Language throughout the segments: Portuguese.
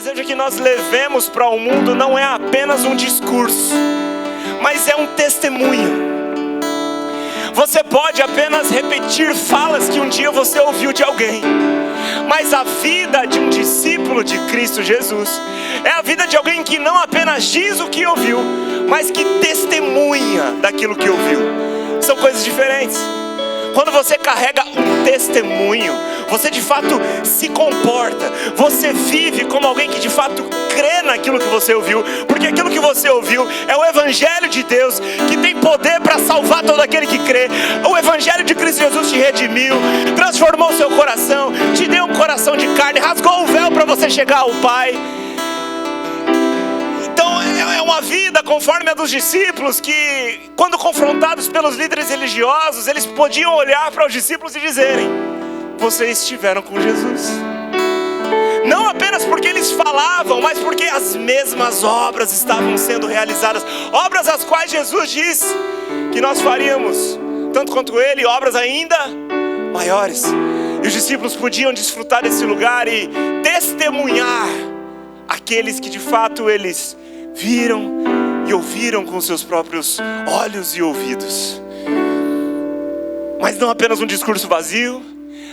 deseja que nós levemos para o mundo não é apenas um discurso, mas é um testemunho. Você pode apenas repetir falas que um dia você ouviu de alguém, mas a vida de um discípulo de Cristo Jesus é a vida de alguém que não apenas diz o que ouviu, mas que testemunha daquilo que ouviu. São coisas diferentes. Quando você carrega um testemunho, você de fato se comporta, você vive como alguém que de fato crê naquilo que você ouviu, porque aquilo que você ouviu é o Evangelho de Deus, que tem poder para salvar todo aquele que crê. O Evangelho de Cristo Jesus te redimiu, transformou o seu coração, te deu um coração de carne, rasgou o véu para você chegar ao Pai. Então é uma vida conforme a dos discípulos, que quando confrontados pelos líderes religiosos, eles podiam olhar para os discípulos e dizerem: vocês estiveram com Jesus. Não apenas porque eles falavam, mas porque as mesmas obras estavam sendo realizadas, obras as quais Jesus disse que nós faríamos, tanto quanto ele, obras ainda maiores. E os discípulos podiam desfrutar desse lugar e testemunhar aqueles que de fato eles viram e ouviram com seus próprios olhos e ouvidos. Mas não apenas um discurso vazio,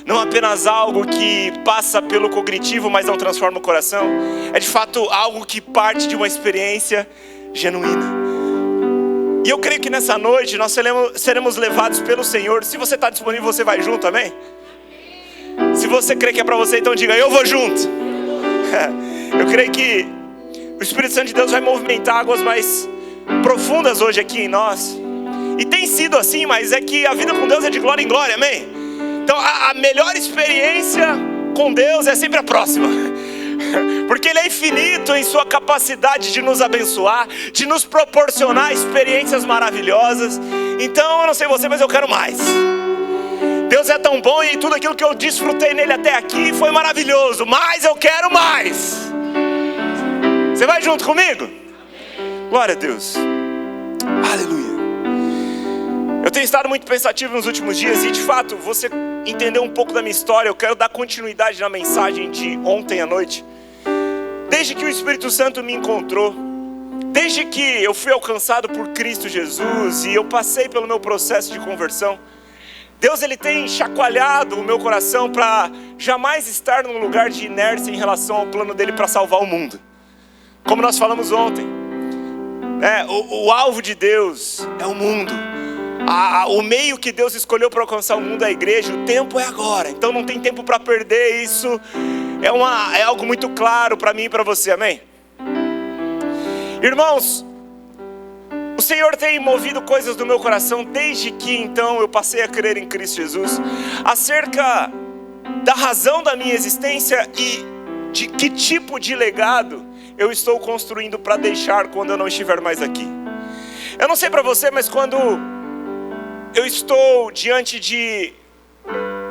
não apenas algo que passa pelo cognitivo, mas não transforma o coração. É de fato algo que parte de uma experiência genuína. E eu creio que nessa noite nós seremos levados pelo Senhor. Se você está disponível, você vai junto, amém? Se você crê que é para você, então diga: eu vou junto. Eu creio que o Espírito Santo de Deus vai movimentar águas mais profundas hoje aqui em nós. E tem sido assim, mas é que a vida com Deus é de glória em glória, amém? Então a melhor experiência com Deus é sempre a próxima. Porque Ele é infinito em sua capacidade de nos abençoar, de nos proporcionar experiências maravilhosas. Então eu não sei você, mas eu quero mais. Deus é tão bom e tudo aquilo que eu desfrutei nele até aqui foi maravilhoso, mas eu quero mais. Você vai junto comigo? Glória a Deus. Aleluia. Eu tenho estado muito pensativo nos últimos dias e de fato, você entendeu um pouco da minha história. Eu quero dar continuidade na mensagem de ontem à noite. Desde que o Espírito Santo me encontrou, desde que eu fui alcançado por Cristo Jesus e eu passei pelo meu processo de conversão, Deus ele tem chacoalhado o meu coração para jamais estar num lugar de inércia em relação ao plano dele para salvar o mundo. Como nós falamos ontem, o alvo de Deus é o mundo. O meio que Deus escolheu para alcançar o mundo é a igreja. O tempo é agora, então não tem tempo para perder. Isso é algo muito claro para mim e para você, amém? Irmãos, o Senhor tem movido coisas no meu coração desde que então eu passei a crer em Cristo Jesus, acerca da razão da minha existência e de que tipo de legado eu estou construindo para deixar quando eu não estiver mais aqui. Eu não sei para você, mas quando eu estou diante de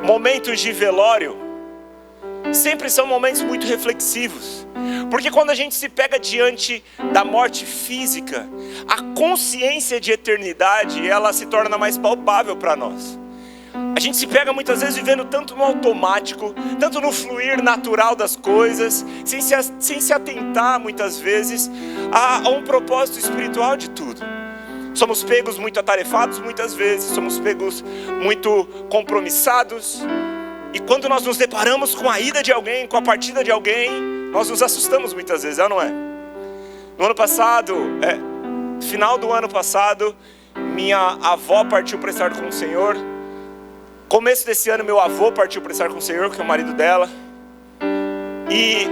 momentos de velório, sempre são momentos muito reflexivos. Porque quando a gente se pega diante da morte física, a consciência de eternidade, ela se torna mais palpável para nós. A gente se pega muitas vezes vivendo tanto no automático, tanto no fluir natural das coisas, sem se atentar muitas vezes a um propósito espiritual de tudo. Somos pegos muito atarefados muitas vezes, somos pegos muito compromissados. E quando nós nos deparamos com a ida de alguém, com a partida de alguém, nós nos assustamos muitas vezes, não é? No ano passado, final do ano passado, minha avó partiu para estar com o Senhor. Começo desse ano, meu avô partiu para estar com o Senhor, que é o marido dela. E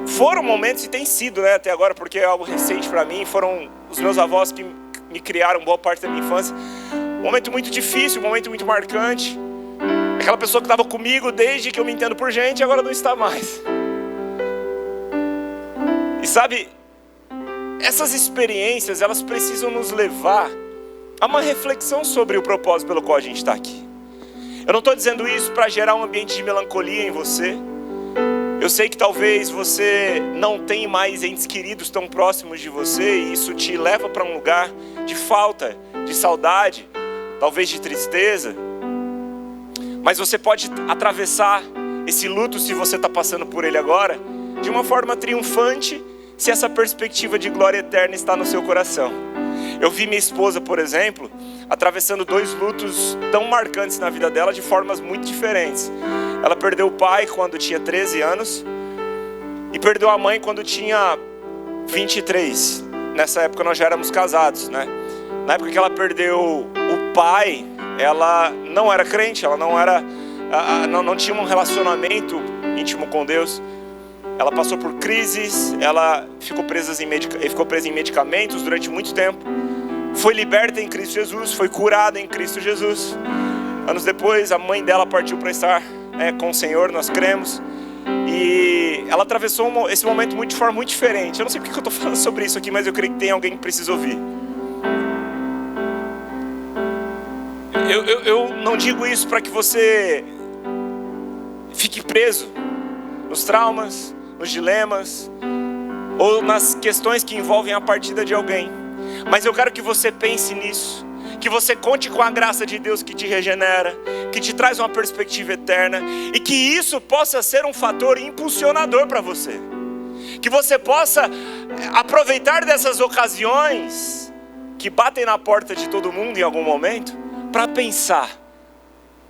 foram momentos, e tem sido, até agora, porque é algo recente para mim, foram os meus avós que me criaram boa parte da minha infância. Um momento muito difícil, um momento muito marcante. Aquela pessoa que estava comigo desde que eu me entendo por gente, agora não está mais. E sabe, essas experiências, elas precisam nos levar a uma reflexão sobre o propósito pelo qual a gente está aqui. Eu não estou dizendo isso para gerar um ambiente de melancolia em você. Eu sei que talvez você não tenha mais entes queridos tão próximos de você, e isso te leva para um lugar de falta, de saudade, talvez de tristeza. Mas você pode atravessar esse luto, se você está passando por ele agora, de uma forma triunfante se essa perspectiva de glória eterna está no seu coração. Eu vi minha esposa, por exemplo, atravessando 2 lutos tão marcantes na vida dela de formas muito diferentes. Ela perdeu o pai quando tinha 13 anos e perdeu a mãe quando tinha 23. Nessa época nós já éramos casados, né? Na época que ela perdeu o pai, ela não era crente, ela não tinha um relacionamento íntimo com Deus. Ela passou por crises, ela ficou presa em medicamentos durante muito tempo. Foi liberta em Cristo Jesus, foi curada em Cristo Jesus. Anos depois, a mãe dela partiu para estar com o Senhor, nós cremos. E ela atravessou esse momento de forma muito diferente. Eu não sei porque eu estou falando sobre isso aqui, mas eu creio que tem alguém que precisa ouvir. Eu não digo isso para que você fique preso nos traumas, nos dilemas ou nas questões que envolvem a partida de alguém. Mas eu quero que você pense nisso, que você conte com a graça de Deus que te regenera, que te traz uma perspectiva eterna, e que isso possa ser um fator impulsionador para você. Que você possa aproveitar dessas ocasiões que batem na porta de todo mundo em algum momento, para pensar: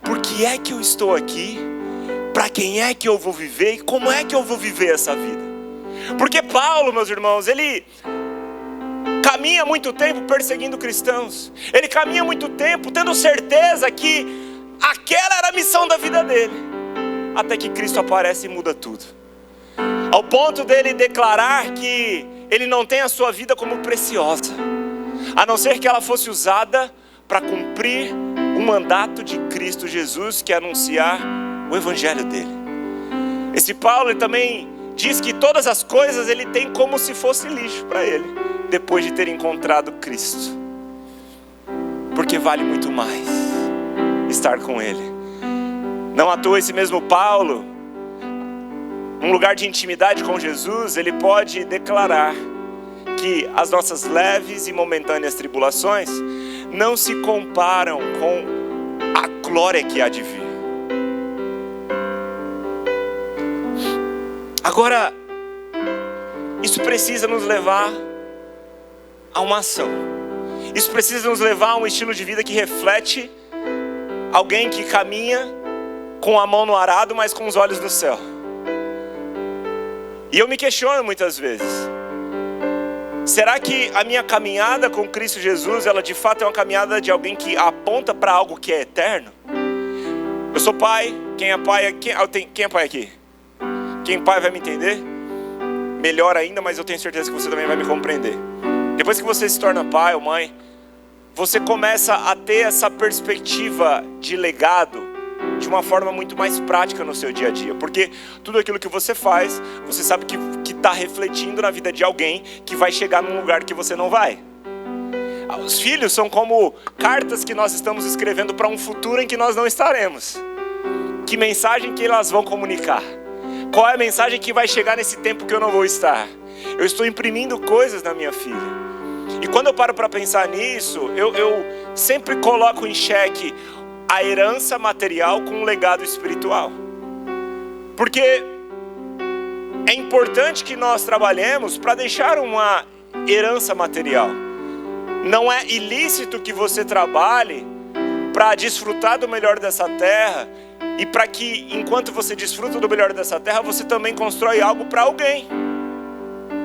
por que é que eu estou aqui? Para quem é que eu vou viver? E como é que eu vou viver essa vida? Porque Paulo, meus irmãos, ele caminha muito tempo perseguindo cristãos. Ele caminha muito tempo tendo certeza que aquela era a missão da vida dele. Até que Cristo aparece e muda tudo. Ao ponto dele declarar que ele não tem a sua vida como preciosa, a não ser que ela fosse usada para cumprir o mandato de Cristo Jesus, que é anunciar o evangelho dele. Esse Paulo, ele também diz que todas as coisas ele tem como se fosse lixo para ele, depois de ter encontrado Cristo. Porque vale muito mais estar com ele. Não à toa esse mesmo Paulo, num lugar de intimidade com Jesus, ele pode declarar que as nossas leves e momentâneas tribulações não se comparam com a glória que há de vir. Agora, isso precisa nos levar a uma ação. Isso precisa nos levar a um estilo de vida que reflete alguém que caminha com a mão no arado, mas com os olhos no céu. E eu me questiono muitas vezes: será que a minha caminhada com Cristo Jesus, ela de fato é uma caminhada de alguém que aponta para algo que é eterno? Eu sou pai. Quem é pai? Quem é pai aqui? Quem é pai vai me entender melhor ainda, mas eu tenho certeza que você também vai me compreender. Depois que você se torna pai ou mãe, você começa a ter essa perspectiva de legado de uma forma muito mais prática no seu dia a dia. Porque tudo aquilo que você faz, você sabe que está refletindo na vida de alguém que vai chegar num lugar que você não vai. Os filhos são como cartas que nós estamos escrevendo para um futuro em que nós não estaremos. Que mensagem que elas vão comunicar? Qual é a mensagem que vai chegar nesse tempo que eu não vou estar? Eu estou imprimindo coisas na minha filha. E quando eu paro para pensar nisso, eu sempre coloco em xeque a herança material com o legado espiritual. Porque é importante que nós trabalhemos para deixar uma herança material. Não é ilícito que você trabalhe para desfrutar do melhor dessa terra, e para que, enquanto você desfruta do melhor dessa terra, você também constrói algo para alguém.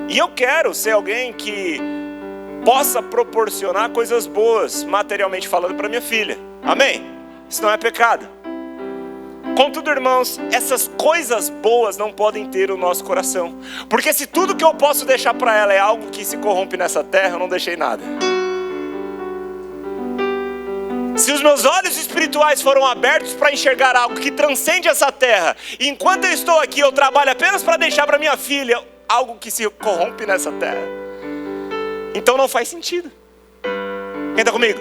E eu quero ser alguém que possa proporcionar coisas boas, materialmente falando, para minha filha. Amém? Isso não é pecado. Contudo, irmãos, essas coisas boas não podem ter o nosso coração. Porque se tudo que eu posso deixar para ela é algo que se corrompe nessa terra, eu não deixei nada. Se os meus olhos espirituais foram abertos para enxergar algo que transcende essa terra, e enquanto eu estou aqui eu trabalho apenas para deixar para minha filha algo que se corrompe nessa terra, então não faz sentido. Quem está comigo?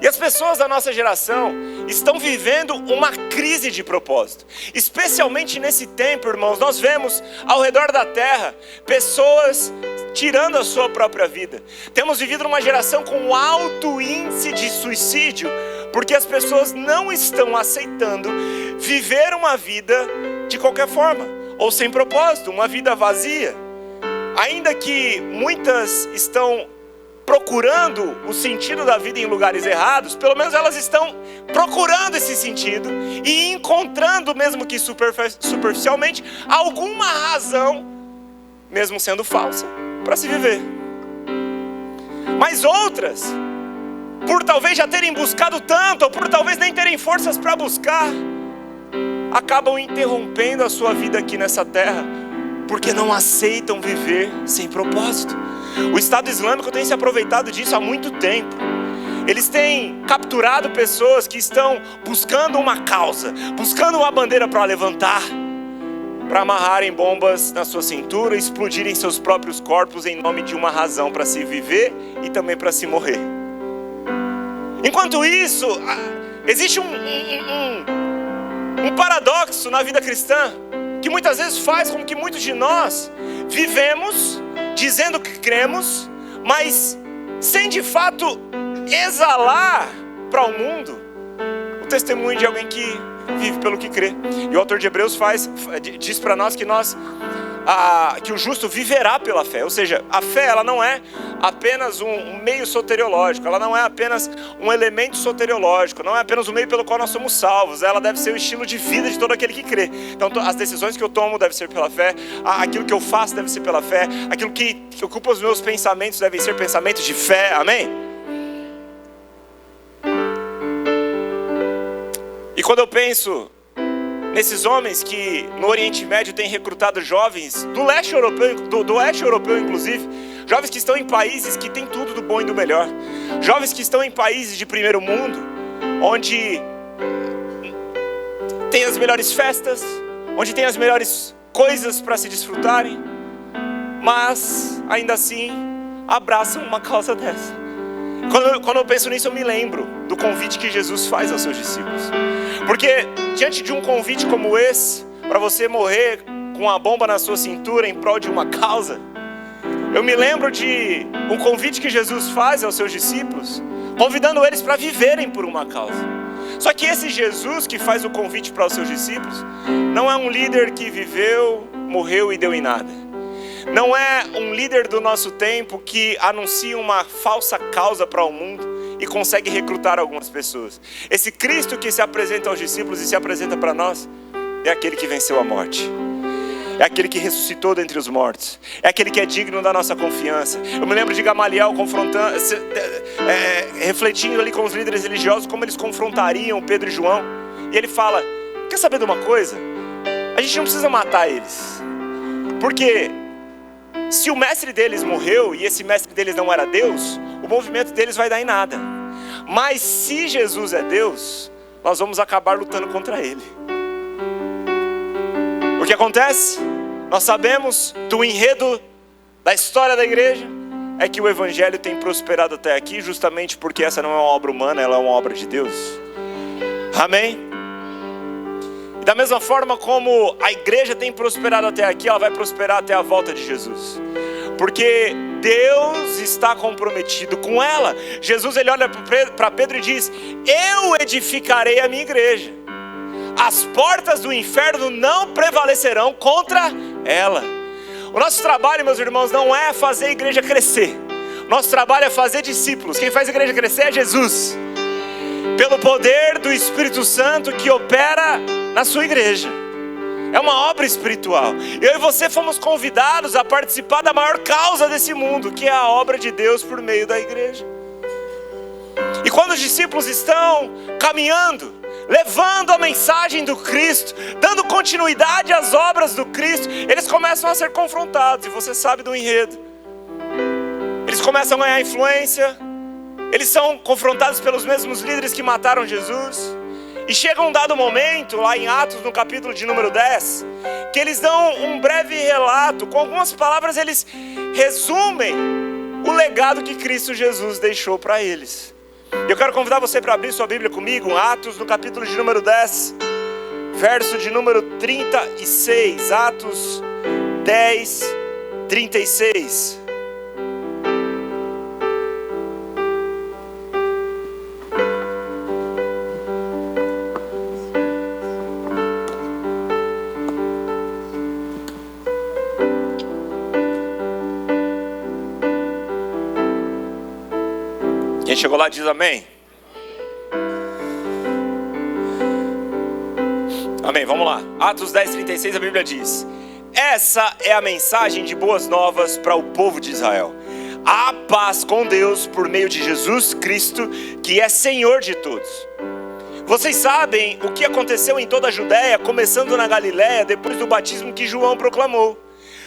E as pessoas da nossa geração estão vivendo uma crise de propósito. Especialmente nesse tempo, irmãos, nós vemos ao redor da terra pessoas tirando a sua própria vida. Temos vivido numa geração com um alto índice de suicídio, porque as pessoas não estão aceitando viver uma vida de qualquer forma. ou sem propósito, uma vida vazia. Ainda que muitas estão procurando o sentido da vida em lugares errados, pelo menos elas estão procurando esse sentido e encontrando, mesmo que superficialmente, alguma razão, mesmo sendo falsa, para se viver. Mas outras, por talvez já terem buscado tanto, ou por talvez nem terem forças para buscar, acabam interrompendo a sua vida aqui nessa terra, porque não aceitam viver sem propósito. O Estado Islâmico tem se aproveitado disso há muito tempo. Eles têm capturado pessoas que estão buscando uma causa, buscando uma bandeira para levantar, para amarrarem bombas na sua cintura e explodirem seus próprios corpos em nome de uma razão para se viver e também para se morrer. Enquanto isso, existe um paradoxo na vida cristã, que muitas vezes faz com que muitos de nós vivemos dizendo que cremos, mas sem de fato exalar para o mundo o testemunho de alguém que vive pelo que crê. E o autor de Hebreus diz para nós que que o justo viverá pela fé. Ou seja, a fé, ela não é apenas um meio soteriológico, ela não é apenas um elemento soteriológico, não é apenas um meio pelo qual nós somos salvos, ela deve ser o estilo de vida de todo aquele que crê. Então as decisões que eu tomo devem ser pela fé, aquilo que eu faço deve ser pela fé, aquilo que ocupa os meus pensamentos devem ser pensamentos de fé, amém? E quando eu penso nesses homens que no Oriente Médio têm recrutado jovens do leste europeu, do oeste europeu inclusive, jovens que estão em países que têm tudo do bom e do melhor, jovens que estão em países de primeiro mundo, onde tem as melhores festas, onde tem as melhores coisas para se desfrutarem, mas ainda assim abraçam uma causa dessa. Quando eu penso nisso, eu me lembro do convite que Jesus faz aos seus discípulos. Porque diante de um convite como esse, para você morrer com a bomba na sua cintura em prol de uma causa, eu me lembro de um convite que Jesus faz aos seus discípulos, convidando eles para viverem por uma causa. Só que esse Jesus que faz o convite para os seus discípulos, não é um líder que viveu, morreu e deu em nada. Não é um líder do nosso tempo que anuncia uma falsa causa para o mundo e consegue recrutar algumas pessoas. Esse Cristo que se apresenta aos discípulos e se apresenta para nós, é aquele que venceu a morte. É aquele que ressuscitou dentre os mortos. É aquele que é digno da nossa confiança. Eu me lembro de Gamaliel confrontando, refletindo ali com os líderes religiosos como eles confrontariam Pedro e João. E ele fala, quer saber de uma coisa? A gente não precisa matar eles. Porque se o mestre deles morreu e esse mestre deles não era Deus, o movimento deles vai dar em nada. Mas se Jesus é Deus, nós vamos acabar lutando contra ele. O que acontece? Nós sabemos do enredo da história da igreja, é que o evangelho tem prosperado até aqui, justamente porque essa não é uma obra humana, ela é uma obra de Deus. Amém? Da mesma forma como a igreja tem prosperado até aqui, ela vai prosperar até a volta de Jesus. Porque Deus está comprometido com ela. Jesus, ele olha para Pedro e diz, eu edificarei a minha igreja. As portas do inferno não prevalecerão contra ela. O nosso trabalho, meus irmãos, não é fazer a igreja crescer. O nosso trabalho é fazer discípulos. Quem faz a igreja crescer é Jesus. Pelo poder do Espírito Santo que opera na sua igreja. É uma obra espiritual. Eu e você fomos convidados a participar da maior causa desse mundo, que é a obra de Deus por meio da igreja. E quando os discípulos estão caminhando, levando a mensagem do Cristo, dando continuidade às obras do Cristo, eles começam a ser confrontados, e você sabe do enredo. Eles começam a ganhar influência, eles são confrontados pelos mesmos líderes que mataram Jesus. E chega um dado momento, lá em Atos, no capítulo de número 10, que eles dão um breve relato, com algumas palavras eles resumem o legado que Cristo Jesus deixou para eles. Eu quero convidar você para abrir sua Bíblia comigo, Atos, no capítulo de número 10, verso de número 36, Atos 10, 36. Quem chegou lá diz amém. Amém, vamos lá. Atos 10:36, a Bíblia diz: essa é a mensagem de boas novas para o povo de Israel. Há paz com Deus por meio de Jesus Cristo, que é Senhor de todos. Vocês sabem o que aconteceu em toda a Judéia, começando na Galiléia, depois do batismo que João proclamou.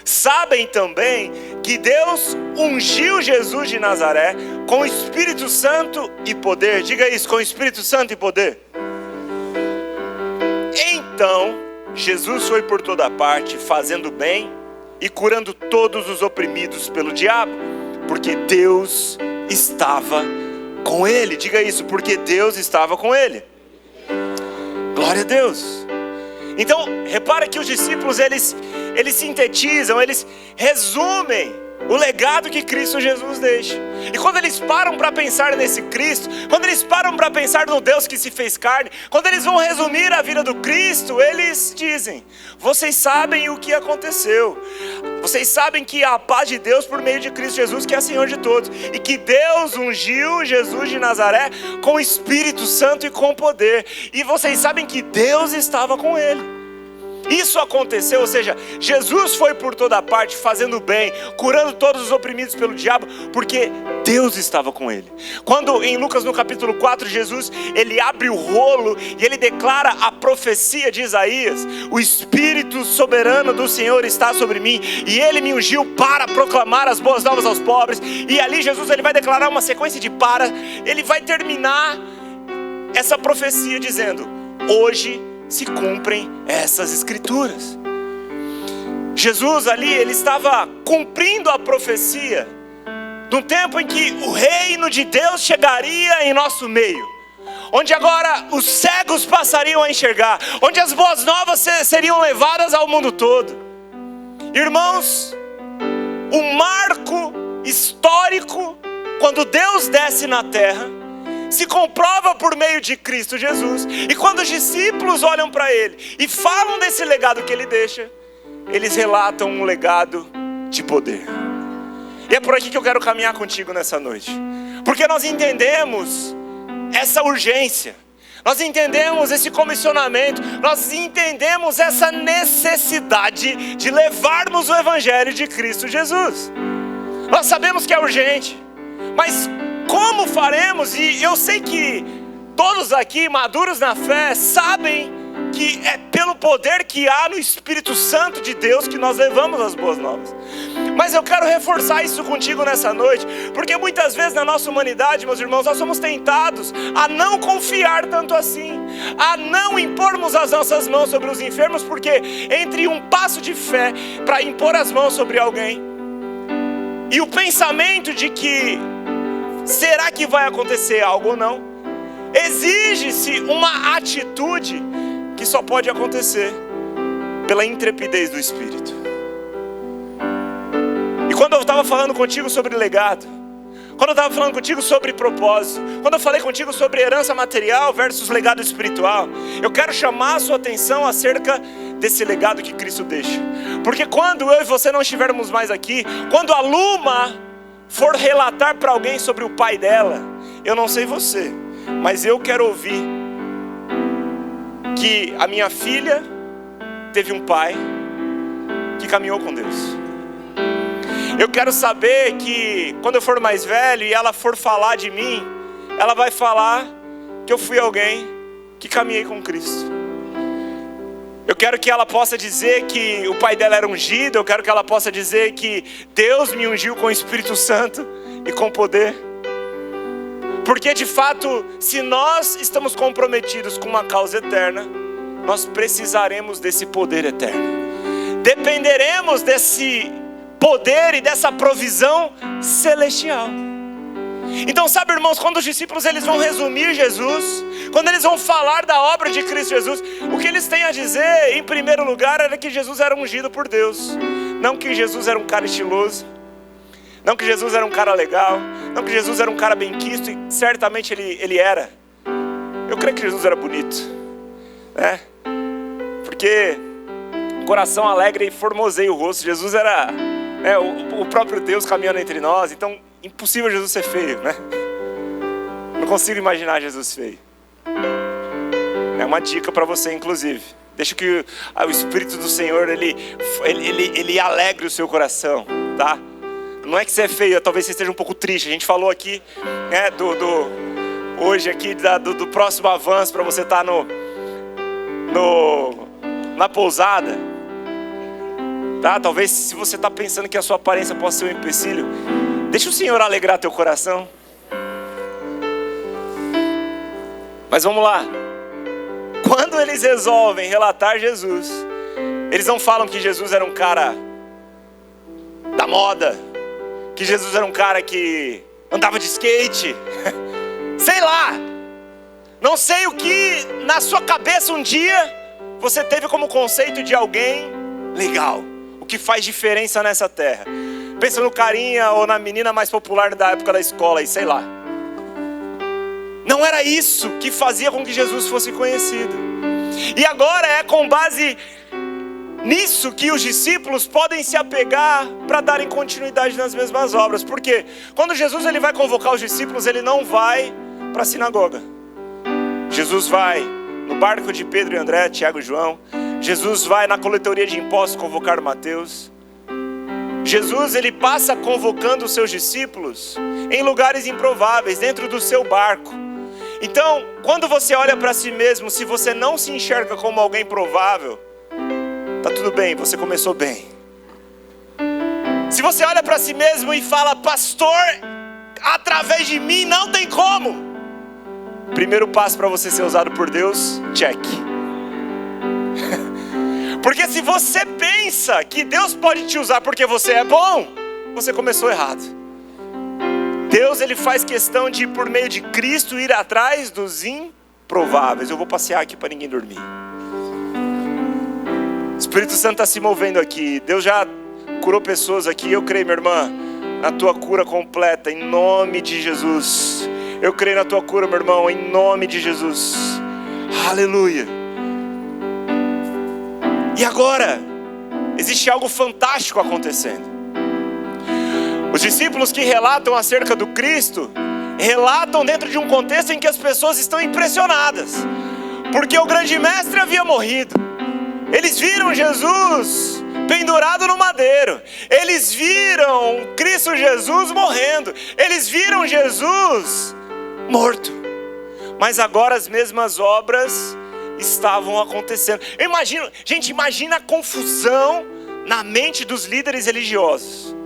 Sabem também que Deus ungiu Jesus de Nazaré com o Espírito Santo e poder. Diga isso, com o Espírito Santo e poder. Então, Jesus foi por toda parte, fazendo bem e curando todos os oprimidos pelo diabo, porque Deus estava com ele. Diga isso, porque Deus estava com ele. Glória a Deus. Então, repara que os discípulos, eles sintetizam, eles resumem o legado que Cristo Jesus deixa. E quando eles param para pensar nesse Cristo, quando eles param para pensar no Deus que se fez carne, quando eles vão resumir a vida do Cristo, eles dizem: vocês sabem o que aconteceu. Vocês sabem que há a paz de Deus por meio de Cristo Jesus, que é Senhor de todos, e que Deus ungiu Jesus de Nazaré com o Espírito Santo e com poder. E vocês sabem que Deus estava com ele. Isso aconteceu, ou seja, Jesus foi por toda parte fazendo bem, curando todos os oprimidos pelo diabo, porque Deus estava com ele. Quando em Lucas no capítulo 4, Jesus, ele abre o rolo e ele declara a profecia de Isaías: o Espírito soberano do Senhor está sobre mim, e ele me ungiu para proclamar as boas novas aos pobres. E ali Jesus, ele vai declarar uma sequência de ele vai terminar essa profecia dizendo: hoje se cumprem essas escrituras. Jesus ali, ele estava cumprindo a profecia do tempo em que o reino de Deus chegaria em nosso meio, onde agora os cegos passariam a enxergar, onde as boas novas seriam levadas ao mundo todo. Irmãos, um marco histórico, quando Deus desce na terra, se comprova por meio de Cristo Jesus. E quando os discípulos olham para ele e falam desse legado que ele deixa, eles relatam um legado de poder. E é por aqui que eu quero caminhar contigo nessa noite, porque nós entendemos essa urgência, nós entendemos esse comissionamento, nós entendemos essa necessidade de levarmos o Evangelho de Cristo Jesus. Nós sabemos que é urgente, mas como faremos? E eu sei que todos aqui, maduros na fé, sabem que é pelo poder que há no Espírito Santo de Deus que nós levamos as boas novas. Mas eu quero reforçar isso contigo nessa noite, porque muitas vezes na nossa humanidade, meus irmãos, nós somos tentados a não confiar tanto assim, a não impormos as nossas mãos sobre os enfermos, porque entre um passo de fé para impor as mãos sobre alguém e o pensamento de que será que vai acontecer algo ou não, exige-se uma atitude que só pode acontecer pela intrepidez do Espírito. E quando eu estava falando contigo sobre legado, quando eu estava falando contigo sobre propósito, quando eu falei contigo sobre herança material versus legado espiritual, eu quero chamar a sua atenção acerca desse legado que Cristo deixa. Porque quando eu e você não estivermos mais aqui, quando a Luma for relatar para alguém sobre o pai dela, eu não sei você, mas eu quero ouvir que a minha filha teve um pai que caminhou com Deus. Eu quero saber que quando eu for mais velho e ela for falar de mim, ela vai falar que eu fui alguém que caminhei com Cristo. Eu quero que ela possa dizer que o pai dela era ungido. Eu quero que ela possa dizer que Deus me ungiu com o Espírito Santo e com poder. Porque de fato, se nós estamos comprometidos com uma causa eterna, nós precisaremos desse poder eterno. Dependeremos desse poder e dessa provisão celestial. Então, sabe, irmãos, quando os discípulos eles vão resumir Jesus, quando eles vão falar da obra de Cristo Jesus, o que eles têm a dizer, em primeiro lugar, era que Jesus era ungido por Deus. Não que Jesus era um cara estiloso, não que Jesus era um cara legal, não que Jesus era um cara benquisto, e certamente ele era. Eu creio que Jesus era bonito, né? Porque coração alegre e formoseia o rosto. Jesus era o próprio Deus caminhando entre nós, então impossível Jesus ser feio, né? não consigo imaginar Jesus feio. É uma dica para você, inclusive. Deixa que o Espírito do Senhor, ele alegre o seu coração, tá? Não é que você é feio, talvez você esteja um pouco triste. A gente falou aqui, né, hoje aqui do próximo avanço para você estar na pousada. Tá? Talvez se você está pensando que a sua aparência possa ser um empecilho, deixa o Senhor alegrar teu coração. Mas vamos lá. Quando eles resolvem relatar Jesus, eles não falam que Jesus era um cara da moda, que Jesus era um cara que andava de skate, sei lá. Não sei o que na sua cabeça um dia você teve como conceito de alguém legal, o que faz diferença nessa terra. Pensa no carinha ou na menina mais popular da época da escola, e sei lá. Não era isso que fazia com que Jesus fosse conhecido. E agora é com base nisso que os discípulos podem se apegar para darem continuidade nas mesmas obras. Porque quando Jesus ele vai convocar os discípulos, ele não vai para a sinagoga. Jesus vai no barco de Pedro e André, Tiago e João. Jesus vai na coletoria de impostos convocar Mateus. Jesus ele passa convocando os seus discípulos em lugares improváveis, dentro do seu barco. Então, quando você olha para si mesmo, se você não se enxerga como alguém provável, tá tudo bem, você começou bem. Se você olha para si mesmo e fala, pastor, através de mim não tem como. Primeiro passo para você ser usado por Deus, check. Porque se você pensa que Deus pode te usar porque você é bom, você começou errado. Deus ele faz questão de, por meio de Cristo, ir atrás dos improváveis. Eu vou passear aqui para ninguém dormir. O Espírito Santo está se movendo aqui. Deus já curou pessoas aqui. Eu creio, minha irmã, na tua cura completa, em nome de Jesus. Eu creio na tua cura, meu irmão, em nome de Jesus. Aleluia. E agora, existe algo fantástico acontecendo. Os discípulos que relatam acerca do Cristo, relatam dentro de um contexto em que as pessoas estão impressionadas. Porque o grande mestre havia morrido. Eles viram Jesus pendurado no madeiro. Eles viram Cristo Jesus morrendo. Eles viram Jesus morto. Mas agora as mesmas obras estavam acontecendo. Imagina a confusão na mente dos líderes religiosos.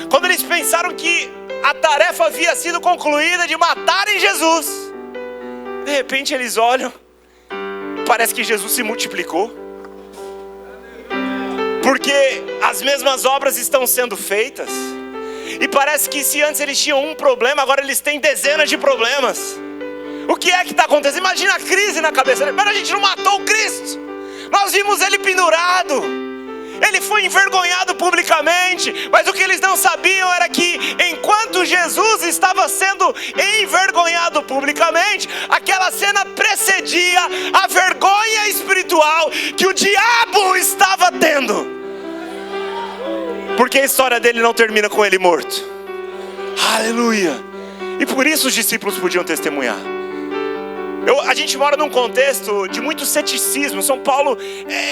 Quando eles pensaram que a tarefa havia sido concluída de matarem Jesus, de repente eles olham, parece que Jesus se multiplicou. Porque as mesmas obras estão sendo feitas. E parece que se antes eles tinham um problema, agora eles têm dezenas de problemas. O que é que está acontecendo? Imagina a crise na cabeça dele. Mas a gente não matou o Cristo. Nós vimos ele pendurado. Ele foi envergonhado publicamente. Mas o que eles não sabiam era que enquanto Jesus estava sendo envergonhado publicamente, aquela cena precedia a vergonha espiritual que o diabo estava tendo. Porque a história dele não termina com ele morto. Aleluia. E por isso os discípulos podiam testemunhar. A gente mora num contexto de muito ceticismo. São Paulo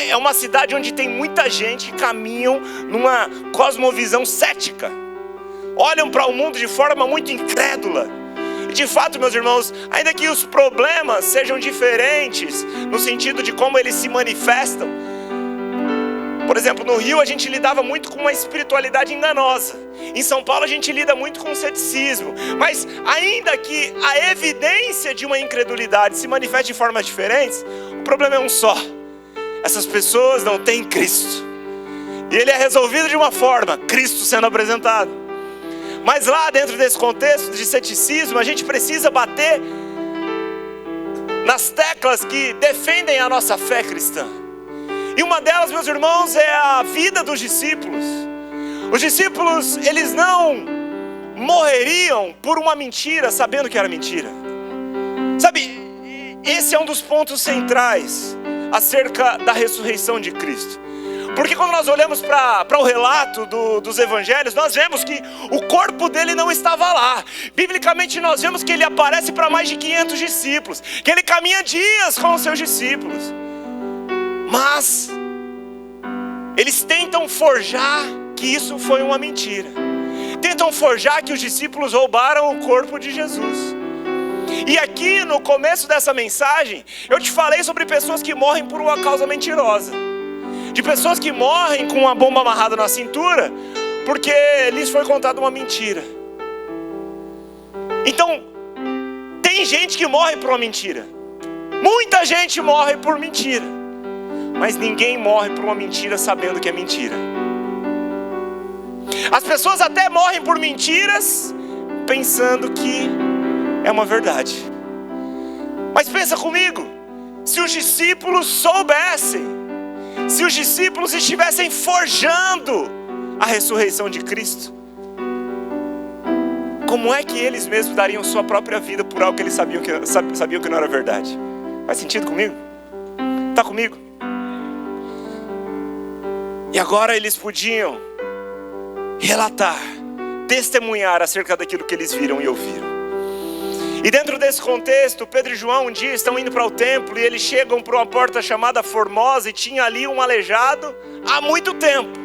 é uma cidade onde tem muita gente que caminham numa cosmovisão cética. Olham para o mundo de forma muito incrédula. E de fato, meus irmãos, ainda que os problemas sejam diferentes no sentido de como eles se manifestam. Por exemplo, no Rio a gente lidava muito com uma espiritualidade enganosa. Em São Paulo a gente lida muito com o ceticismo. Mas ainda que a evidência de uma incredulidade se manifeste de formas diferentes, o problema é um só. Essas pessoas não têm Cristo. E ele é resolvido de uma forma, Cristo sendo apresentado. Mas lá dentro desse contexto de ceticismo, a gente precisa bater nas teclas que defendem a nossa fé cristã. E uma delas, meus irmãos, é a vida dos discípulos. Os discípulos, eles não morreriam por uma mentira, sabendo que era mentira. Sabe, esse é um dos pontos centrais acerca da ressurreição de Cristo. Porque quando nós olhamos para o relato dos evangelhos, nós vemos que o corpo dele não estava lá. Biblicamente nós vemos que ele aparece para mais de 500 discípulos, que ele caminha dias com os seus discípulos. Mas eles tentam forjar que isso foi uma mentira. Tentam forjar que os discípulos roubaram o corpo de Jesus. E aqui no começo dessa mensagem, eu te falei sobre pessoas que morrem por uma causa mentirosa. De pessoas que morrem com uma bomba amarrada na cintura, porque lhes foi contada uma mentira. Então, tem gente que morre por uma mentira. Muita gente morre por mentira. Mas ninguém morre por uma mentira sabendo que é mentira. As pessoas até morrem por mentiras pensando que é uma verdade. Mas pensa comigo, se os discípulos soubessem, se os discípulos estivessem forjando a ressurreição de Cristo, como é que eles mesmos dariam sua própria vida por algo que eles sabiam que não era verdade? Faz sentido comigo? Está comigo? E agora eles podiam relatar, testemunhar acerca daquilo que eles viram e ouviram. E dentro desse contexto, Pedro e João um dia estão indo para o templo e eles chegam para uma porta chamada Formosa e tinha ali um aleijado há muito tempo.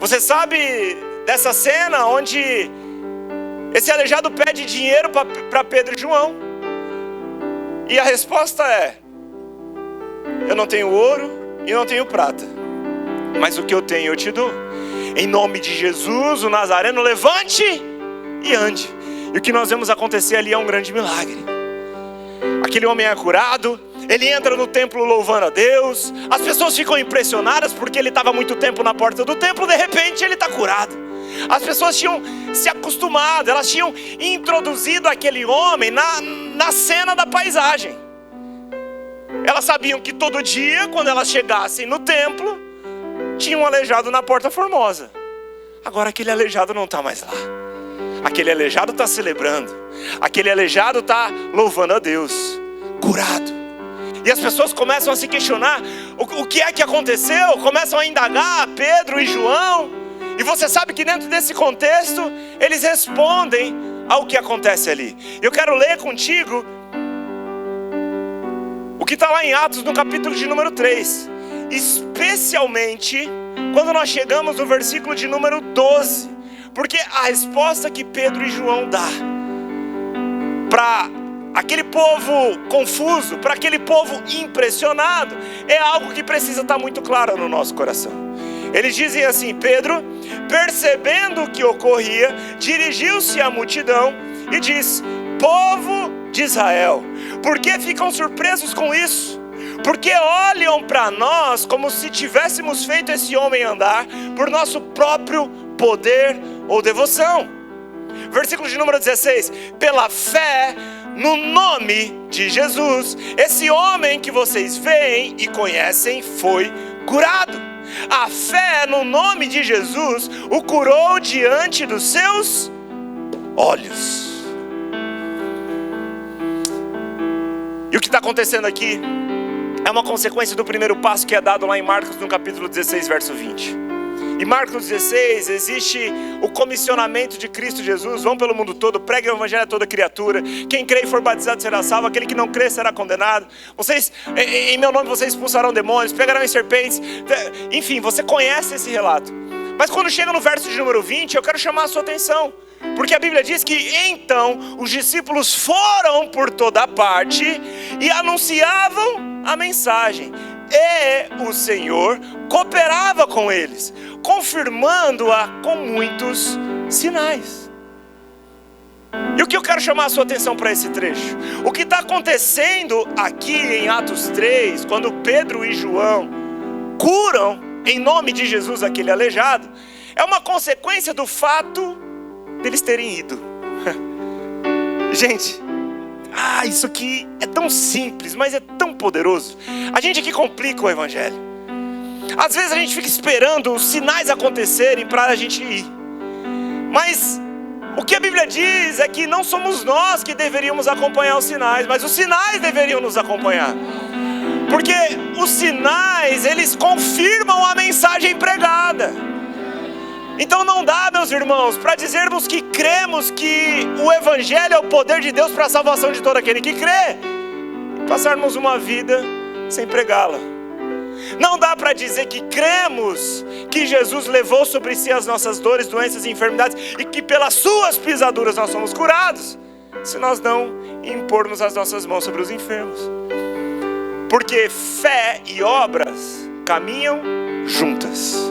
Você sabe dessa cena onde esse aleijado pede dinheiro para Pedro e João? E a resposta é: eu não tenho ouro e não tenho prata, mas o que eu tenho eu te dou. Em nome de Jesus, o Nazareno, levante e ande. E o que nós vemos acontecer ali é um grande milagre. Aquele homem é curado, ele entra no templo louvando a Deus. As pessoas ficam impressionadas porque ele estava muito tempo na porta do templo. De repente ele está curado. As pessoas tinham se acostumado, elas tinham introduzido aquele homem na cena da paisagem. Elas sabiam que todo dia, quando elas chegassem no templo, tinha um aleijado na porta Formosa. Agora aquele aleijado não está mais lá. Aquele aleijado está celebrando. Aquele aleijado está louvando a Deus, curado. E as pessoas começam a se questionar o que é que aconteceu. Começam a indagar Pedro e João. E você sabe que dentro desse contexto eles respondem ao que acontece ali. Eu quero ler contigo o que está lá em Atos no capítulo de número 3. Especialmente quando nós chegamos no versículo de número 12. Porque a resposta que Pedro e João dá para aquele povo confuso, para aquele povo impressionado, é algo que precisa estar muito claro no nosso coração. Eles dizem assim: Pedro, percebendo o que ocorria, dirigiu-se à multidão e disse: povo de Israel, por que ficam surpresos com isso? Porque olham para nós como se tivéssemos feito esse homem andar por nosso próprio poder ou devoção. Versículo de número 16: pela fé no nome de Jesus, esse homem que vocês veem e conhecem foi curado. A fé no nome de Jesus o curou diante dos seus olhos. E o que está acontecendo aqui é uma consequência do primeiro passo que é dado lá em Marcos no capítulo 16, verso 20. Em Marcos 16 existe o comissionamento de Cristo Jesus: vão pelo mundo todo, preguem o evangelho a toda criatura. Quem crê e for batizado será salvo, aquele que não crê será condenado. Vocês, em meu nome vocês expulsarão demônios, pegarão em serpentes. Enfim, você conhece esse relato. Mas quando chega no verso de número 20, eu quero chamar a sua atenção. Porque a Bíblia diz que então os discípulos foram por toda parte e anunciavam a mensagem. E o Senhor cooperava com eles, confirmando-a com muitos sinais. E o que eu quero chamar a sua atenção para esse trecho? O que está acontecendo aqui em Atos 3, quando Pedro e João curam em nome de Jesus aquele aleijado, é uma consequência do fato deles terem ido. Gente, isso aqui é tão simples, mas é tão poderoso. A gente aqui complica o evangelho. Às vezes a gente fica esperando os sinais acontecerem para a gente ir. Mas o que a Bíblia diz é que não somos nós que deveríamos acompanhar os sinais, mas os sinais deveriam nos acompanhar. Porque os sinais, eles confirmam a mensagem pregada. Então não dá, meus irmãos, para dizermos que cremos que o Evangelho é o poder de Deus para a salvação de todo aquele que crê, passarmos uma vida sem pregá-la. Não dá para dizer que cremos que Jesus levou sobre si as nossas dores, doenças e enfermidades e que pelas suas pisaduras nós somos curados, se nós não impormos as nossas mãos sobre os enfermos. Porque fé e obras caminham juntas.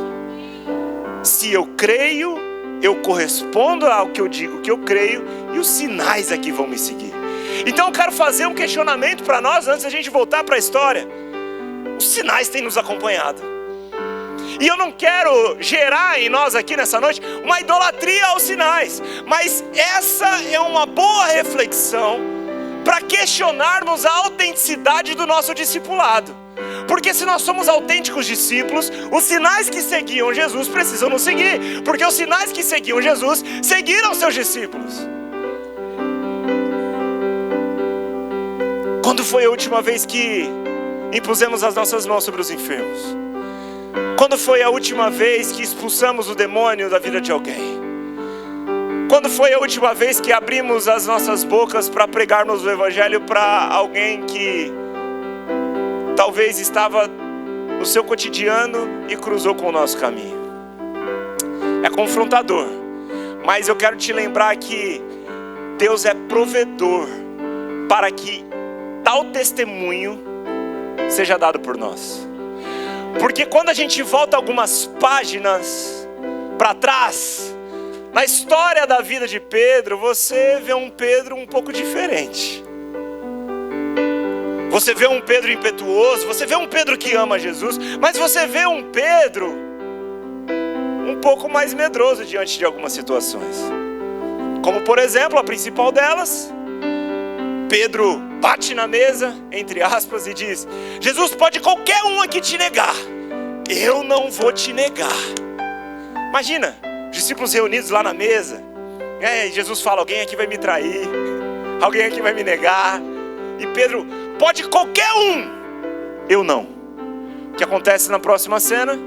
Se eu creio, eu correspondo ao que eu digo que eu creio, e os sinais aqui vão me seguir. Então eu quero fazer um questionamento para nós antes da gente voltar para a história. Os sinais têm nos acompanhado. E eu não quero gerar em nós aqui nessa noite uma idolatria aos sinais, mas essa é uma boa reflexão para questionarmos a autenticidade do nosso discipulado. Porque se nós somos autênticos discípulos, os sinais que seguiam Jesus precisam nos seguir, porque os sinais que seguiam Jesus seguiram seus discípulos. Quando foi a última vez que impusemos as nossas mãos sobre os enfermos? Quando foi a última vez que expulsamos o demônio da vida de alguém? Quando foi a última vez que abrimos as nossas bocas para pregarmos o Evangelho para alguém que talvez estava no seu cotidiano e cruzou com o nosso caminho? É confrontador, mas eu quero te lembrar que Deus é provedor para que tal testemunho seja dado por nós. Porque quando a gente volta algumas páginas para trás, na história da vida de Pedro, você vê um Pedro um pouco diferente. Você vê um Pedro impetuoso, você vê um Pedro que ama Jesus, mas você vê um Pedro um pouco mais medroso diante de algumas situações. Como por exemplo, a principal delas, Pedro bate na mesa, entre aspas, e diz: Jesus, pode qualquer um aqui te negar, eu não vou te negar. Imagina, discípulos reunidos lá na mesa, e Jesus fala: alguém aqui vai me trair, alguém aqui vai me negar. E Pedro: pode qualquer um, eu não. O que acontece na próxima cena?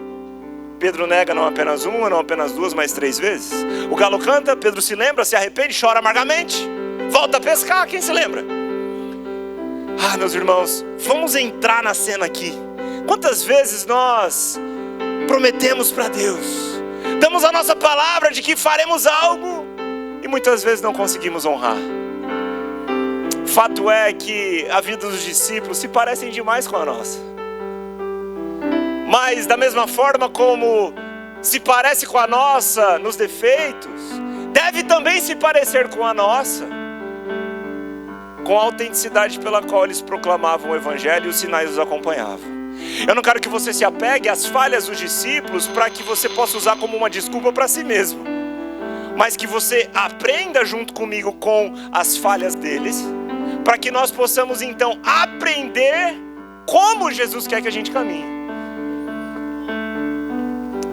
Pedro nega não apenas uma, não apenas duas, mas 3 vezes. O galo canta, Pedro se lembra, se arrepende, chora amargamente, volta a pescar. Quem se lembra? Ah, meus irmãos, vamos entrar na cena aqui. Quantas vezes nós prometemos para Deus, damos a nossa palavra de que faremos algo e muitas vezes não conseguimos honrar. Fato é que a vida dos discípulos se parecem demais com a nossa. Mas da mesma forma como se parece com a nossa nos defeitos, deve também se parecer com a nossa, com a autenticidade pela qual eles proclamavam o Evangelho e os sinais os acompanhavam. Eu não quero que você se apegue às falhas dos discípulos para que você possa usar como uma desculpa para si mesmo, mas que você aprenda junto comigo com as falhas deles, para que nós possamos então aprender como Jesus quer que a gente caminhe.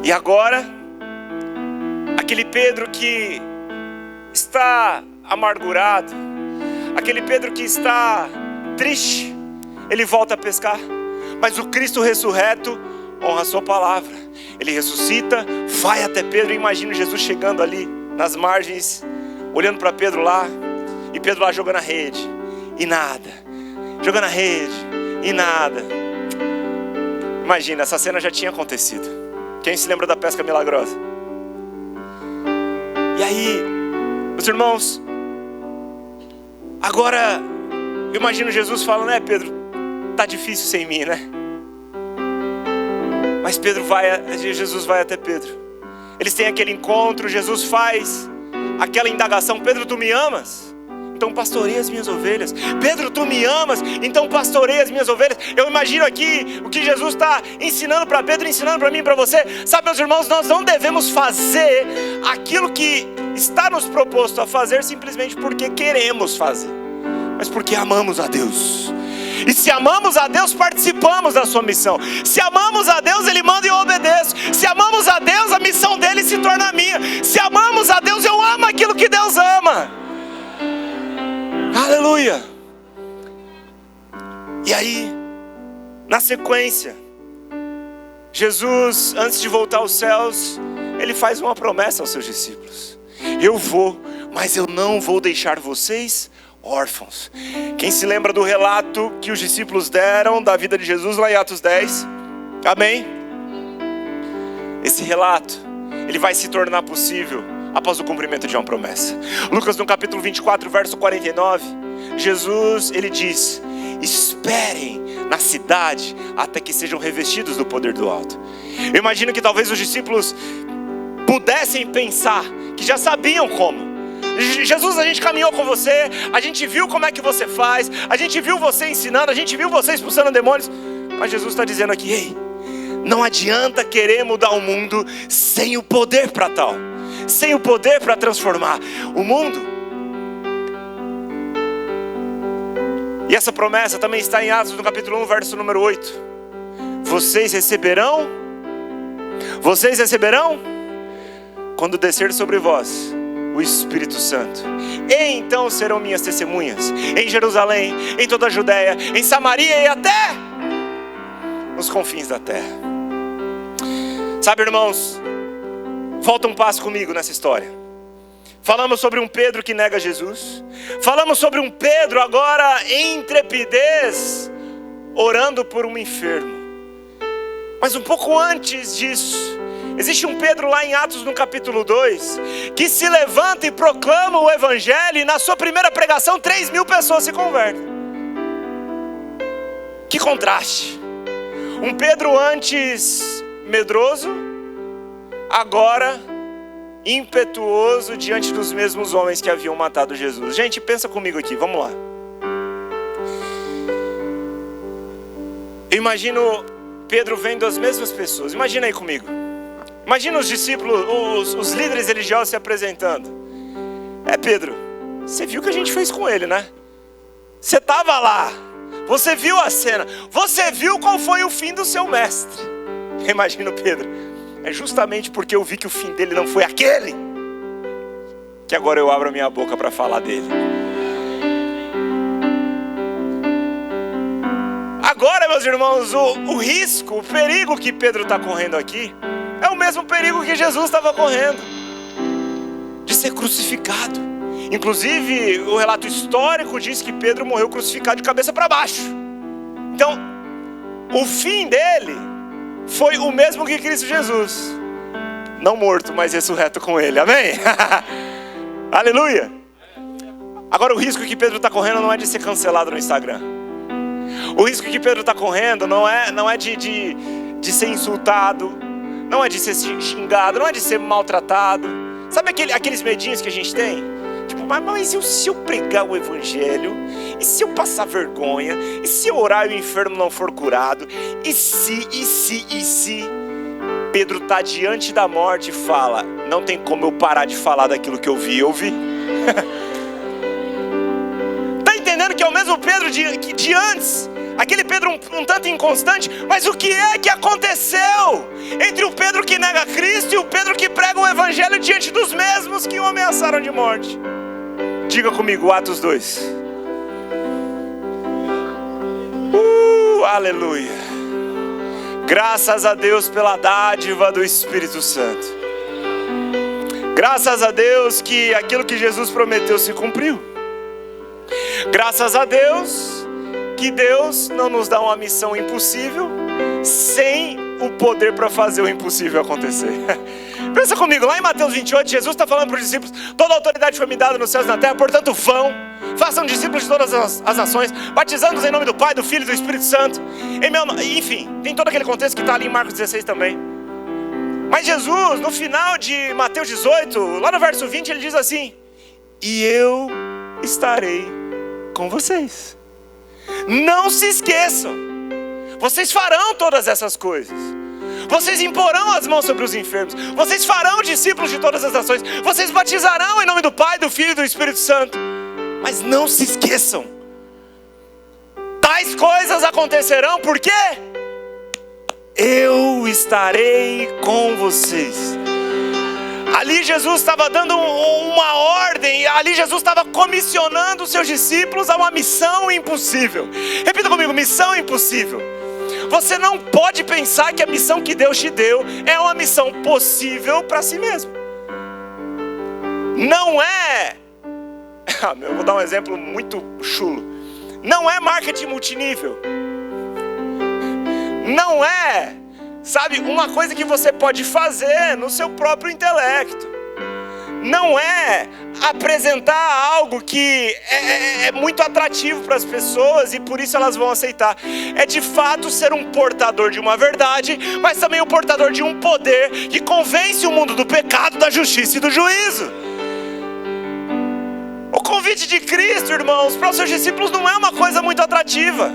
E agora, aquele Pedro que está amargurado, aquele Pedro que está triste, ele volta a pescar. Mas o Cristo ressurreto honra a sua palavra. Ele ressuscita, vai até Pedro. Imagina Jesus chegando ali nas margens, olhando para Pedro lá, e Pedro lá jogando a rede e nada, jogando a rede e nada. Imagina, essa cena já tinha acontecido. Quem se lembra da pesca milagrosa? E aí, meus irmãos, agora eu imagino Jesus falando: Pedro, tá difícil sem mim, né? Mas Jesus vai até Pedro. Eles têm aquele encontro, Jesus faz aquela indagação: Pedro, tu me amas? Então pastoreia as minhas ovelhas. Pedro, tu me amas? Então pastoreia as minhas ovelhas. Eu imagino aqui o que Jesus está ensinando para Pedro, ensinando para mim e para você. Sabe, meus irmãos, nós não devemos fazer aquilo que está nos proposto a fazer simplesmente porque queremos fazer, mas porque amamos a Deus. E se amamos a Deus, participamos da sua missão. Se amamos a Deus, Ele manda e eu obedeço. Se amamos a Deus, a missão dele se torna minha. Se amamos a Deus, eu amo aquilo que Deus ama. Aleluia. E aí, Na sequência, Jesus, antes de voltar aos céus, ele faz uma promessa aos seus discípulos: eu vou, mas eu não vou deixar vocês órfãos. Quem se lembra do relato que os discípulos deram da vida de Jesus lá em Atos 10? Amém? Esse relato, ele vai se tornar possível após o cumprimento de uma promessa. Lucas, no capítulo 24, verso 49, Jesus, ele diz: esperem na cidade até que sejam revestidos do poder do alto. Eu imagino que talvez os discípulos pudessem pensar que já sabiam como. Jesus, a gente caminhou com você, a gente viu como é que você faz, a gente viu você ensinando, a gente viu você expulsando demônios. Mas Jesus está dizendo aqui: ei, não adianta querer mudar o mundo sem o poder para tal, sem o poder para transformar o mundo. E essa promessa também está em Atos, no capítulo 1, verso número 8. Vocês receberão quando descer sobre vós o Espírito Santo. E então serão minhas testemunhas em Jerusalém, em toda a Judéia, em Samaria e até nos confins da terra. Sabe, irmãos, volta um passo comigo nessa história. Falamos sobre um Pedro que nega Jesus. Falamos sobre um Pedro agora em intrepidez, orando por um enfermo. Mas um pouco antes disso, existe um Pedro lá em Atos no capítulo 2, que se levanta e proclama o Evangelho, e na sua primeira pregação 3.000 pessoas se convertem. Que contraste! Um Pedro antes medroso, agora impetuoso diante dos mesmos homens que haviam matado Jesus. Gente, pensa comigo aqui, vamos lá. Eu imagino Pedro vendo as mesmas pessoas. Imagina aí comigo. Imagina os discípulos, os líderes religiosos se apresentando. Pedro, você viu o que a gente fez com ele, né? Você estava lá, você viu a cena, você viu qual foi o fim do seu mestre. Imagina o Pedro: é justamente porque eu vi que o fim dele não foi aquele, que agora eu abro a minha boca para falar dele. Agora, meus irmãos, o risco, o perigo que Pedro está correndo aqui é o mesmo perigo que Jesus estava correndo, de ser crucificado. Inclusive, o relato histórico diz que Pedro morreu crucificado de cabeça para baixo. Então, o fim dele foi o mesmo que Cristo Jesus, não morto, mas ressurreto com ele, amém? Aleluia! Agora, o risco que Pedro está correndo não é de ser cancelado no Instagram. O risco que Pedro está correndo não é de ser insultado, não é de ser xingado, não é de ser maltratado. Sabe aqueles medinhos que a gente tem? Tipo, mas se eu pregar o Evangelho? E se eu passar vergonha? E se eu orar e o enfermo não for curado? E se? Pedro está diante da morte e fala: não tem como eu parar de falar daquilo que eu vi. Está entendendo que é o mesmo Pedro de antes? Aquele Pedro um tanto inconstante. Mas o que é que aconteceu entre o Pedro que nega Cristo e o Pedro que prega o Evangelho diante dos mesmos que o ameaçaram de morte? Diga comigo, Atos 2. Aleluia. Graças a Deus pela dádiva do Espírito Santo. Graças a Deus que aquilo que Jesus prometeu se cumpriu. Graças a Deus que Deus não nos dá uma missão impossível sem o poder para fazer o impossível acontecer. Pensa comigo, lá em Mateus 28, Jesus está falando para os discípulos: toda a autoridade foi me dada nos céus e na terra, portanto vão, façam discípulos de todas as nações, batizando-os em nome do Pai, do Filho e do Espírito Santo, enfim, tem todo aquele contexto que está ali em Marcos 16 também. Mas Jesus, no final de Mateus 18, lá no verso 20, ele diz assim: e eu estarei com vocês. Não se esqueçam, vocês farão todas essas coisas. Vocês imporão as mãos sobre os enfermos. Vocês farão discípulos de todas as nações. Vocês batizarão em nome do Pai, do Filho e do Espírito Santo. Mas não se esqueçam, tais coisas acontecerão porque eu estarei com vocês. Ali Jesus estava dando uma ordem, ali Jesus estava comissionando os seus discípulos a uma missão impossível. Repita comigo: missão impossível. Você não pode pensar que a missão que Deus te deu é uma missão possível para si mesmo. Não é... Eu vou dar um exemplo muito chulo. Não é marketing multinível. Não é, sabe, uma coisa que você pode fazer no seu próprio intelecto. Não é apresentar algo que é muito atrativo para as pessoas e por isso elas vão aceitar. É de fato ser um portador de uma verdade, mas também um portador de um poder que convence o mundo do pecado, da justiça e do juízo. O convite de Cristo, irmãos, para os seus discípulos não é uma coisa muito atrativa.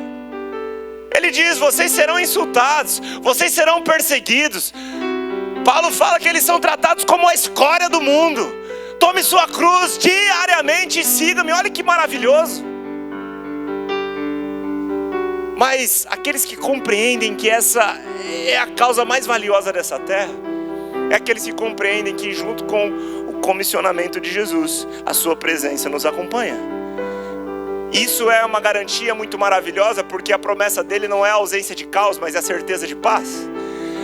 Ele diz: vocês serão insultados, vocês serão perseguidos. Paulo fala que eles são tratados como a escória do mundo. Tome sua cruz diariamente e siga-me. Olha que maravilhoso. Mas aqueles que compreendem que essa é a causa mais valiosa dessa terra, é aqueles que compreendem que junto com o comissionamento de Jesus, a sua presença nos acompanha. Isso é uma garantia muito maravilhosa, porque a promessa dele não é a ausência de caos, mas é a certeza de paz.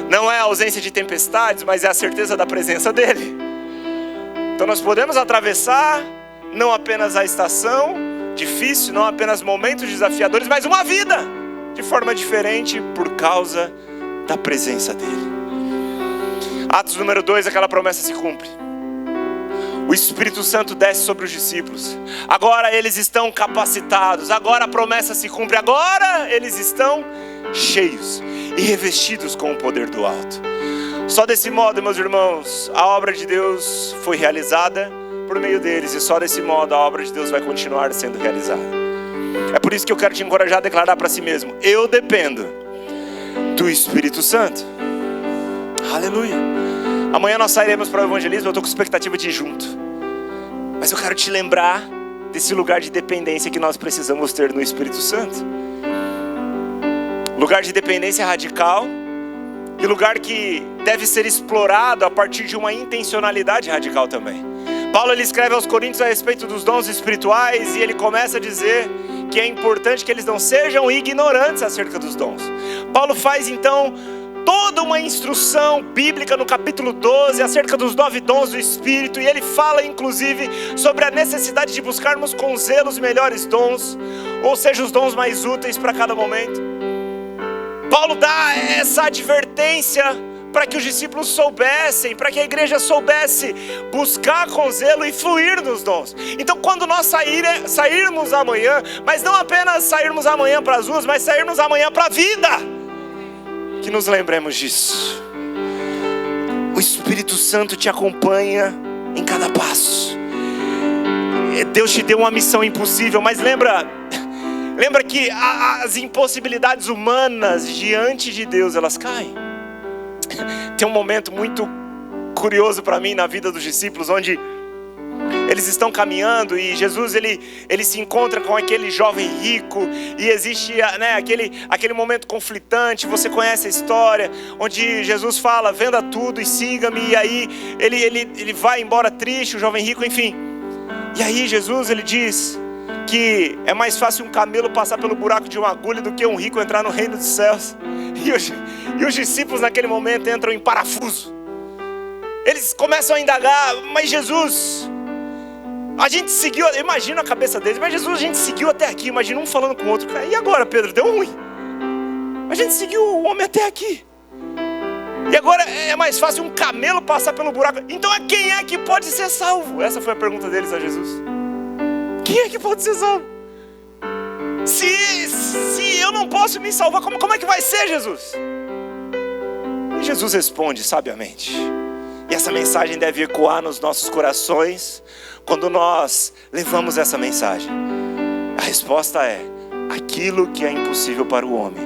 Não é a ausência de tempestades, mas é a certeza da presença dele. Então nós podemos atravessar não apenas a estação difícil, não apenas momentos desafiadores, mas uma vida de forma diferente por causa da presença dele. Atos número 2, aquela promessa se cumpre. O Espírito Santo desce sobre os discípulos. Agora eles estão capacitados. Agora a promessa se cumpre. Agora eles estão cheios e revestidos com o poder do alto. Só desse modo, meus irmãos, a obra de Deus foi realizada por meio deles. E só desse modo a obra de Deus vai continuar sendo realizada. É por isso que eu quero te encorajar a declarar para si mesmo: eu dependo do Espírito Santo. Aleluia. Amanhã nós sairemos para o evangelismo. Eu estou com expectativa de ir junto. Mas eu quero te lembrar desse lugar de dependência que nós precisamos ter no Espírito Santo. Lugar de dependência radical. E lugar que deve ser explorado a partir de uma intencionalidade radical também. Paulo ele escreve aos Coríntios a respeito dos dons espirituais. E ele começa a dizer que é importante que eles não sejam ignorantes acerca dos dons. Paulo faz então toda uma instrução bíblica no capítulo 12 acerca dos 9 dons do Espírito, e ele fala inclusive sobre a necessidade de buscarmos com zelo os melhores dons, ou seja, os dons mais úteis para cada momento. Paulo dá essa advertência para que os discípulos soubessem, para que a igreja soubesse buscar com zelo e fluir nos dons. Então quando nós sairmos amanhã, mas não apenas sairmos amanhã para as ruas, mas sairmos amanhã para a vida, que nos lembremos disso. O Espírito Santo te acompanha em cada passo. Deus te deu uma missão impossível, mas lembra que as impossibilidades humanas diante de Deus, elas caem. Tem um momento muito curioso para mim na vida dos discípulos, onde eles estão caminhando e Jesus ele se encontra com aquele jovem rico e existe, né, aquele momento conflitante. Você conhece a história, onde Jesus fala: venda tudo e siga-me. E aí ele vai embora triste, o jovem rico, enfim. E aí Jesus ele diz que é mais fácil um camelo passar pelo buraco de uma agulha do que um rico entrar no reino dos céus. E os discípulos naquele momento entram em parafuso. Eles começam a indagar: mas Jesus, a gente seguiu, imagina a cabeça deles: mas Jesus, a gente seguiu até aqui. Imagina um falando com o outro: e agora, Pedro, deu ruim. A gente seguiu o homem até aqui. E agora é mais fácil um camelo passar pelo buraco. Então quem é que pode ser salvo? Essa foi a pergunta deles a Jesus. Quem é que pode ser salvo? Se eu não posso me salvar, como é que vai ser, Jesus? E Jesus responde sabiamente. E essa mensagem deve ecoar nos nossos corações quando nós levamos essa mensagem. A resposta é: aquilo que é impossível para o homem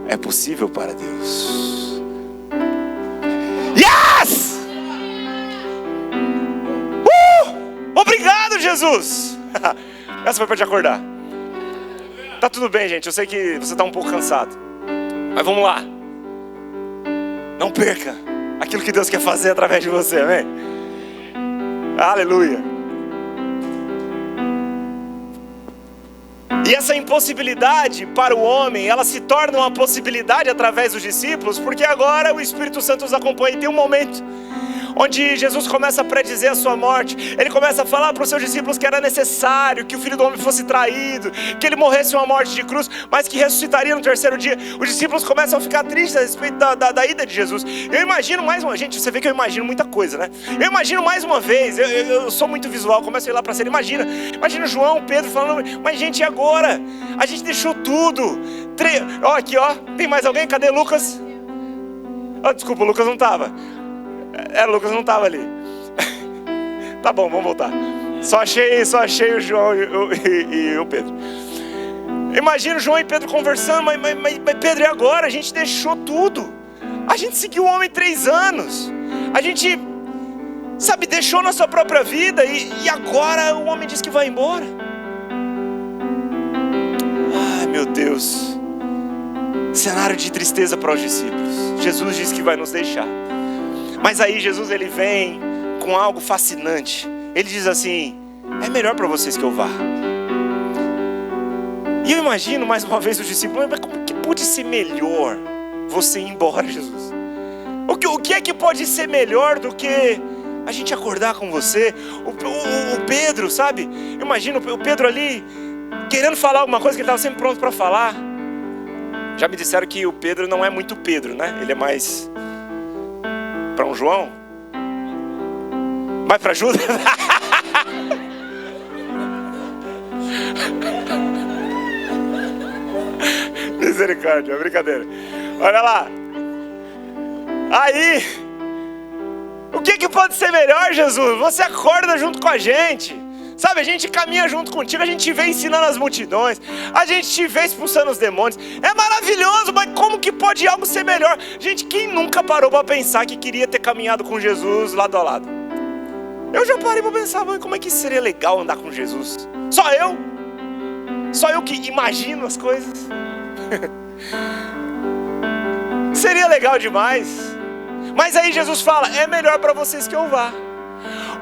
é possível para Deus. Yes! Obrigado, Jesus! Essa foi para te acordar. Tá tudo bem, gente. Eu sei que você está um pouco cansado, mas vamos lá. Não perca aquilo que Deus quer fazer através de você, amém? Aleluia. E essa impossibilidade para o homem, ela se torna uma possibilidade através dos discípulos, porque agora o Espírito Santo os acompanha. E tem um momento onde Jesus começa a predizer a sua morte. Ele começa a falar para os seus discípulos que era necessário que o Filho do Homem fosse traído, que ele morresse uma morte de cruz, mas que ressuscitaria no terceiro dia. Os discípulos começam a ficar tristes a respeito da ida de Jesus. Eu imagino mais uma... Gente, você vê que eu imagino muita coisa, né? Eu imagino mais uma vez, eu sou muito visual, começo a ir lá para cima. Imagina João, Pedro falando, mas gente, e agora? A gente deixou tudo. Ó, aqui, ó, tem mais alguém? Cadê Lucas? Oh, desculpa, o Lucas não estava. O Lucas não estava ali. Tá bom, vamos voltar. Só achei o João e o Pedro. Imagina o João e Pedro conversando, mas Pedro, e agora? A gente deixou tudo. A gente seguiu o homem 3 anos. A gente, sabe, deixou nossa própria vida e agora o homem diz que vai embora. Ai, meu Deus. Cenário de tristeza para os discípulos. Jesus diz que vai nos deixar. Mas aí Jesus, ele vem com algo fascinante. Ele diz assim: é melhor para vocês que eu vá. E eu imagino mais uma vez os discípulos: mas como que pode ser melhor você ir embora, Jesus? O que é que pode ser melhor do que a gente acordar com você? O Pedro, sabe? Eu imagino o Pedro ali querendo falar alguma coisa que ele estava sempre pronto para falar. Já me disseram que o Pedro não é muito Pedro, né? Ele é mais para um João? Mais para Judas? Misericórdia, brincadeira. Olha lá. Aí, o que pode ser melhor, Jesus? Você acorda junto com a gente. Sabe, a gente caminha junto contigo, a gente te vê ensinando as multidões, a gente te vê expulsando os demônios. É maravilhoso, mas como que pode algo ser melhor? Gente, quem nunca parou para pensar que queria ter caminhado com Jesus lado a lado? Eu já parei para pensar, mas como é que seria legal andar com Jesus? Só eu? Só eu que imagino as coisas? Seria legal demais. Mas aí Jesus fala: é melhor para vocês que eu vá.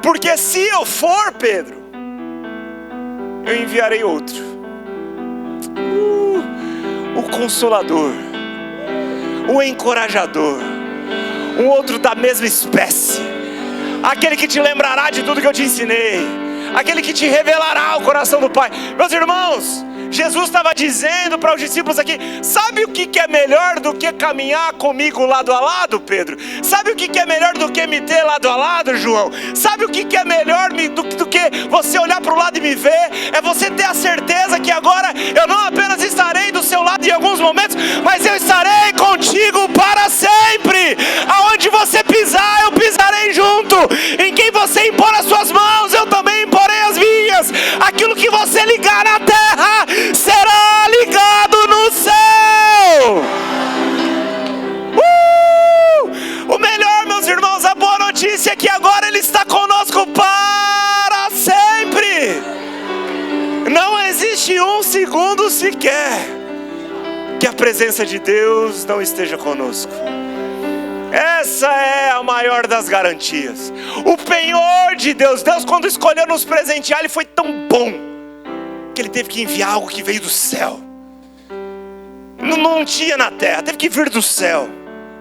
Porque se eu for, Pedro, eu enviarei outro, o Consolador, o Encorajador, um outro da mesma espécie, aquele que te lembrará de tudo que eu te ensinei, aquele que te revelará o coração do Pai. Meus irmãos, Jesus estava dizendo para os discípulos aqui: sabe o que é melhor do que caminhar comigo lado a lado, Pedro? Sabe o que é melhor do que me ter lado a lado, João? Sabe o que é melhor do que você olhar para o lado e me ver? É você ter a certeza que agora eu não apenas estarei do seu lado em alguns momentos, mas eu estarei contigo para sempre. Aonde você pisar, eu pisarei junto. Em quem você impor as suas mãos, eu também imporei as minhas. Aquilo que você ligar na terra será ligado no céu. O melhor, meus irmãos, a boa notícia é que agora Ele está conosco para sempre. Não existe um segundo sequer que a presença de Deus não esteja conosco. Essa é a maior das garantias. O penhor de Deus, quando escolheu nos presentear, Ele foi tão bom que Ele teve que enviar algo que veio do céu. Não tinha na terra, teve que vir do céu.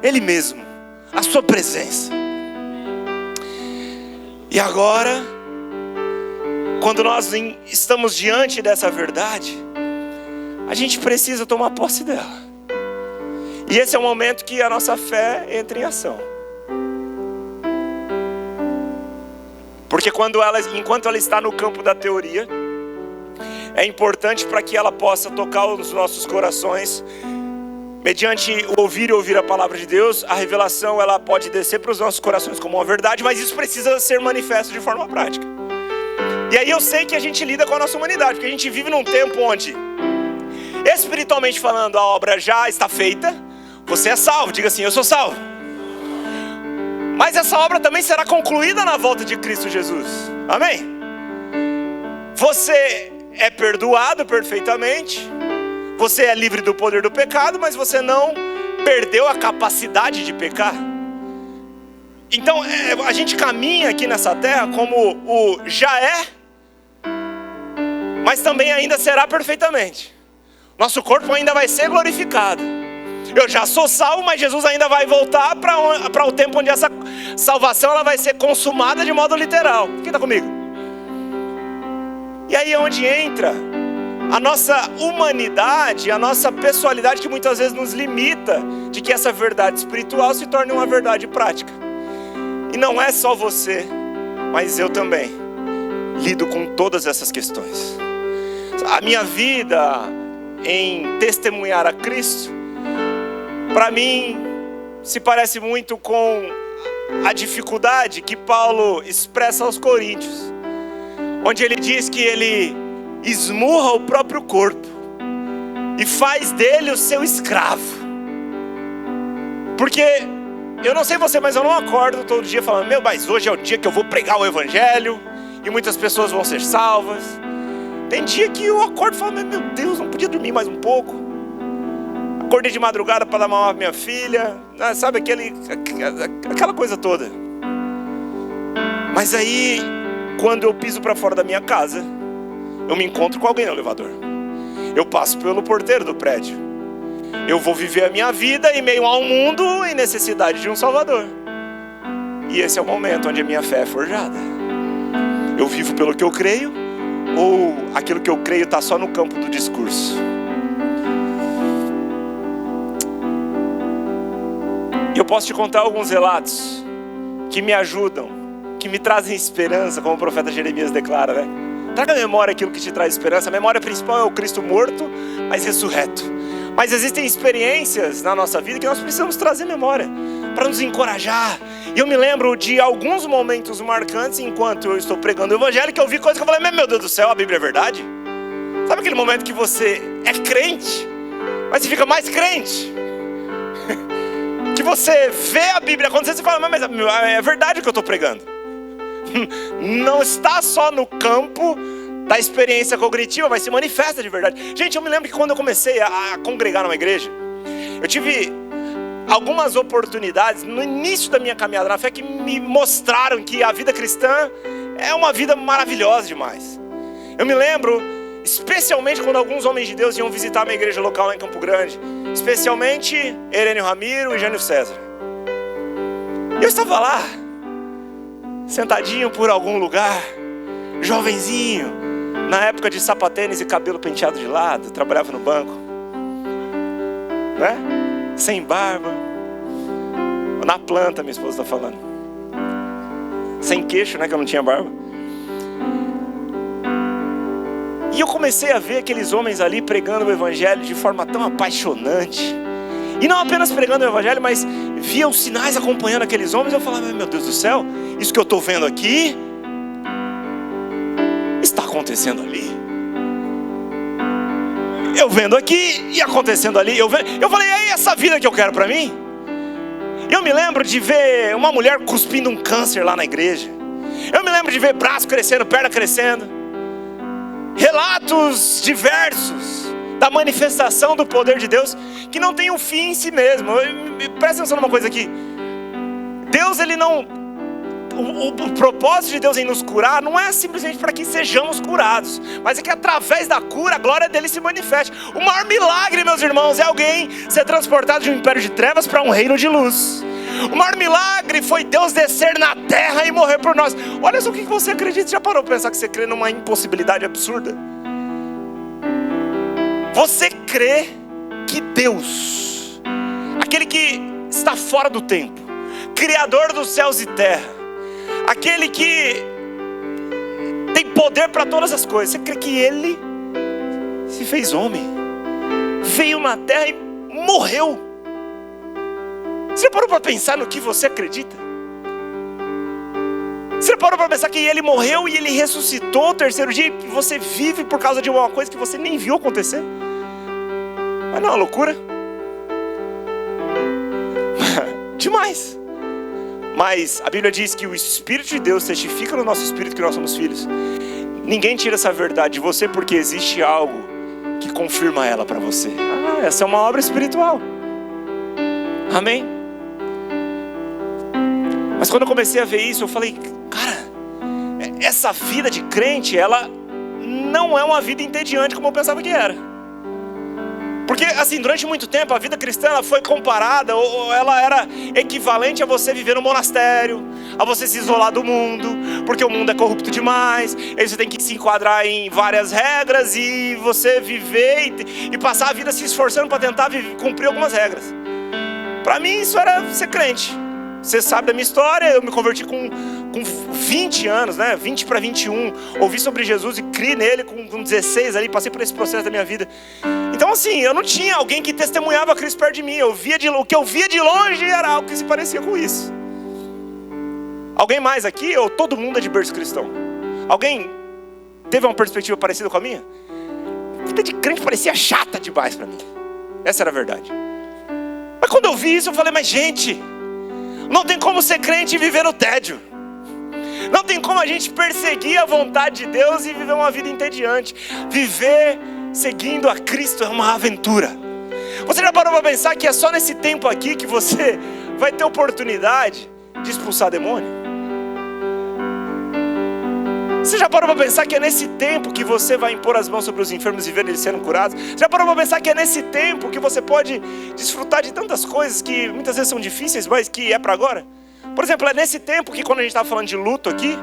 Ele mesmo, a sua presença. E agora, quando nós estamos diante dessa verdade, a gente precisa tomar posse dela. E esse é o momento que a nossa fé entra em ação. Porque enquanto ela está no campo da teoria, é importante para que ela possa tocar os nossos corações. Mediante o ouvir e ouvir a palavra de Deus, a revelação ela pode descer para os nossos corações como uma verdade, mas isso precisa ser manifesto de forma prática. E aí eu sei que a gente lida com a nossa humanidade, porque a gente vive num tempo onde, espiritualmente falando, a obra já está feita. Você é salvo, diga assim: eu sou salvo. Mas essa obra também será concluída na volta de Cristo Jesus. Amém? Você é perdoado perfeitamente. Você é livre do poder do pecado, mas você não perdeu a capacidade de pecar. Então a gente caminha aqui nessa terra como o já é mas também ainda será perfeitamente. Nosso corpo ainda vai ser glorificado. Eu já sou salvo, mas Jesus ainda vai voltar para o tempo onde essa salvação ela vai ser consumada de modo literal. Quem está comigo? E aí é onde entra a nossa humanidade, a nossa pessoalidade, que muitas vezes nos limita de que essa verdade espiritual se torne uma verdade prática. E não é só você, mas eu também lido com todas essas questões. A minha vida em testemunhar a Cristo, para mim, se parece muito com a dificuldade que Paulo expressa aos Coríntios, onde ele diz que ele esmurra o próprio corpo e faz dele o seu escravo. Porque, eu não sei você, mas eu não acordo todo dia falando: mas hoje é o dia que eu vou pregar o Evangelho e muitas pessoas vão ser salvas. Tem dia que eu acordo e falo: meu Deus, não podia dormir mais um pouco. Acordei de madrugada para dar mamar pra minha filha, sabe, aquela coisa toda. Mas aí, quando eu piso para fora da minha casa, eu me encontro com alguém no elevador. Eu passo pelo porteiro do prédio. Eu vou viver a minha vida em meio a um mundo em necessidade de um Salvador. E esse é o momento onde a minha fé é forjada. Eu vivo pelo que eu creio, ou aquilo que eu creio está só no campo do discurso? E eu posso te contar alguns relatos que me ajudam, que me trazem esperança, como o profeta Jeremias declara, né? Traga à memória aquilo que te traz esperança. A memória principal é o Cristo morto, mas ressurreto. Mas existem experiências na nossa vida que nós precisamos trazer memória, para nos encorajar. E eu me lembro de alguns momentos marcantes, enquanto eu estou pregando o Evangelho, que eu vi coisas que eu falei: meu Deus do céu, a Bíblia é verdade? Sabe aquele momento que você é crente, mas você fica mais crente? Que você vê a Bíblia acontecer e você fala: mas é verdade o que eu estou pregando. Não está só no campo da experiência cognitiva, mas se manifesta de verdade. Gente, eu me lembro que quando eu comecei a congregar numa igreja, eu tive algumas oportunidades no início da minha caminhada na fé que me mostraram que a vida cristã é uma vida maravilhosa demais. Eu me lembro, especialmente quando alguns homens de Deus iam visitar a minha igreja local lá em Campo Grande, especialmente Herênio Ramiro e Jânio César. E eu estava lá, sentadinho por algum lugar, jovenzinho, na época de sapatênis e cabelo penteado de lado, trabalhava no banco, né? Sem barba, na planta, minha esposa está falando, sem queixo, né? Que eu não tinha barba. E eu comecei a ver aqueles homens ali pregando o Evangelho de forma tão apaixonante. E não apenas pregando o Evangelho, mas via os sinais acompanhando aqueles homens. Eu falava: meu Deus do céu, isso que eu estou vendo aqui está acontecendo ali. Eu vendo aqui e acontecendo ali. Eu falei: é essa vida que eu quero para mim? Eu me lembro de ver uma mulher cuspindo um câncer lá na igreja. Eu me lembro de ver braço crescendo, perna crescendo. Relatos diversos da manifestação do poder de Deus, que não tem um fim em si mesmo. Presta atenção numa coisa aqui. Deus, ele não... O propósito de Deus em nos curar não é simplesmente para que sejamos curados, mas é que através da cura a glória dele se manifeste. O maior milagre, meus irmãos, é alguém ser transportado de um império de trevas para um reino de luz. O maior milagre foi Deus descer na terra e morrer por nós. Olha só o que você acredita. Já parou para pensar que você crê numa impossibilidade absurda? Você crê que Deus, aquele que está fora do tempo, Criador dos céus e terra, aquele que tem poder para todas as coisas, você crê que Ele se fez homem, veio na terra e morreu? Você parou para pensar no que você acredita? Você parou para pensar que Ele morreu e Ele ressuscitou o terceiro dia, e você vive por causa de uma coisa que você nem viu acontecer? Mas não é uma loucura? Demais. Mas a Bíblia diz que o Espírito de Deus testifica no nosso espírito que nós somos filhos. Ninguém tira essa verdade de você, porque existe algo que confirma ela para você. Essa é uma obra espiritual. Amém? Mas quando eu comecei a ver isso, eu falei: cara, essa vida de crente, ela não é uma vida entediante como eu pensava que era. Porque assim, durante muito tempo a vida cristã ela foi comparada, ou ela era equivalente a você viver no monastério, a você se isolar do mundo, porque o mundo é corrupto demais, aí você tem que se enquadrar em várias regras e você viver e passar a vida se esforçando para tentar cumprir algumas regras. Para mim isso era ser crente. Você sabe da minha história, eu me converti com 20 anos, né? 20 para 21, ouvi sobre Jesus e criei nele com 16 ali, passei por esse processo da minha vida. Então assim, eu não tinha alguém que testemunhava Cristo perto de mim, o que eu via de longe era algo que se parecia com isso. Alguém mais aqui, ou todo mundo é de berço cristão? Alguém teve uma perspectiva parecida com a minha? A vida de crente parecia chata demais para mim, essa era a verdade. Mas quando eu vi isso eu falei, mas gente, não tem como ser crente e viver no tédio. Não tem como a gente perseguir a vontade de Deus e viver uma vida entediante. Viver seguindo a Cristo é uma aventura. Você já parou para pensar que é só nesse tempo aqui que você vai ter oportunidade de expulsar demônio? Você já parou para pensar que é nesse tempo que você vai impor as mãos sobre os enfermos e ver eles sendo curados? Você já parou para pensar que é nesse tempo que você pode desfrutar de tantas coisas que muitas vezes são difíceis, mas que é para agora? Por exemplo, é nesse tempo que quando a gente estava falando de luto aqui,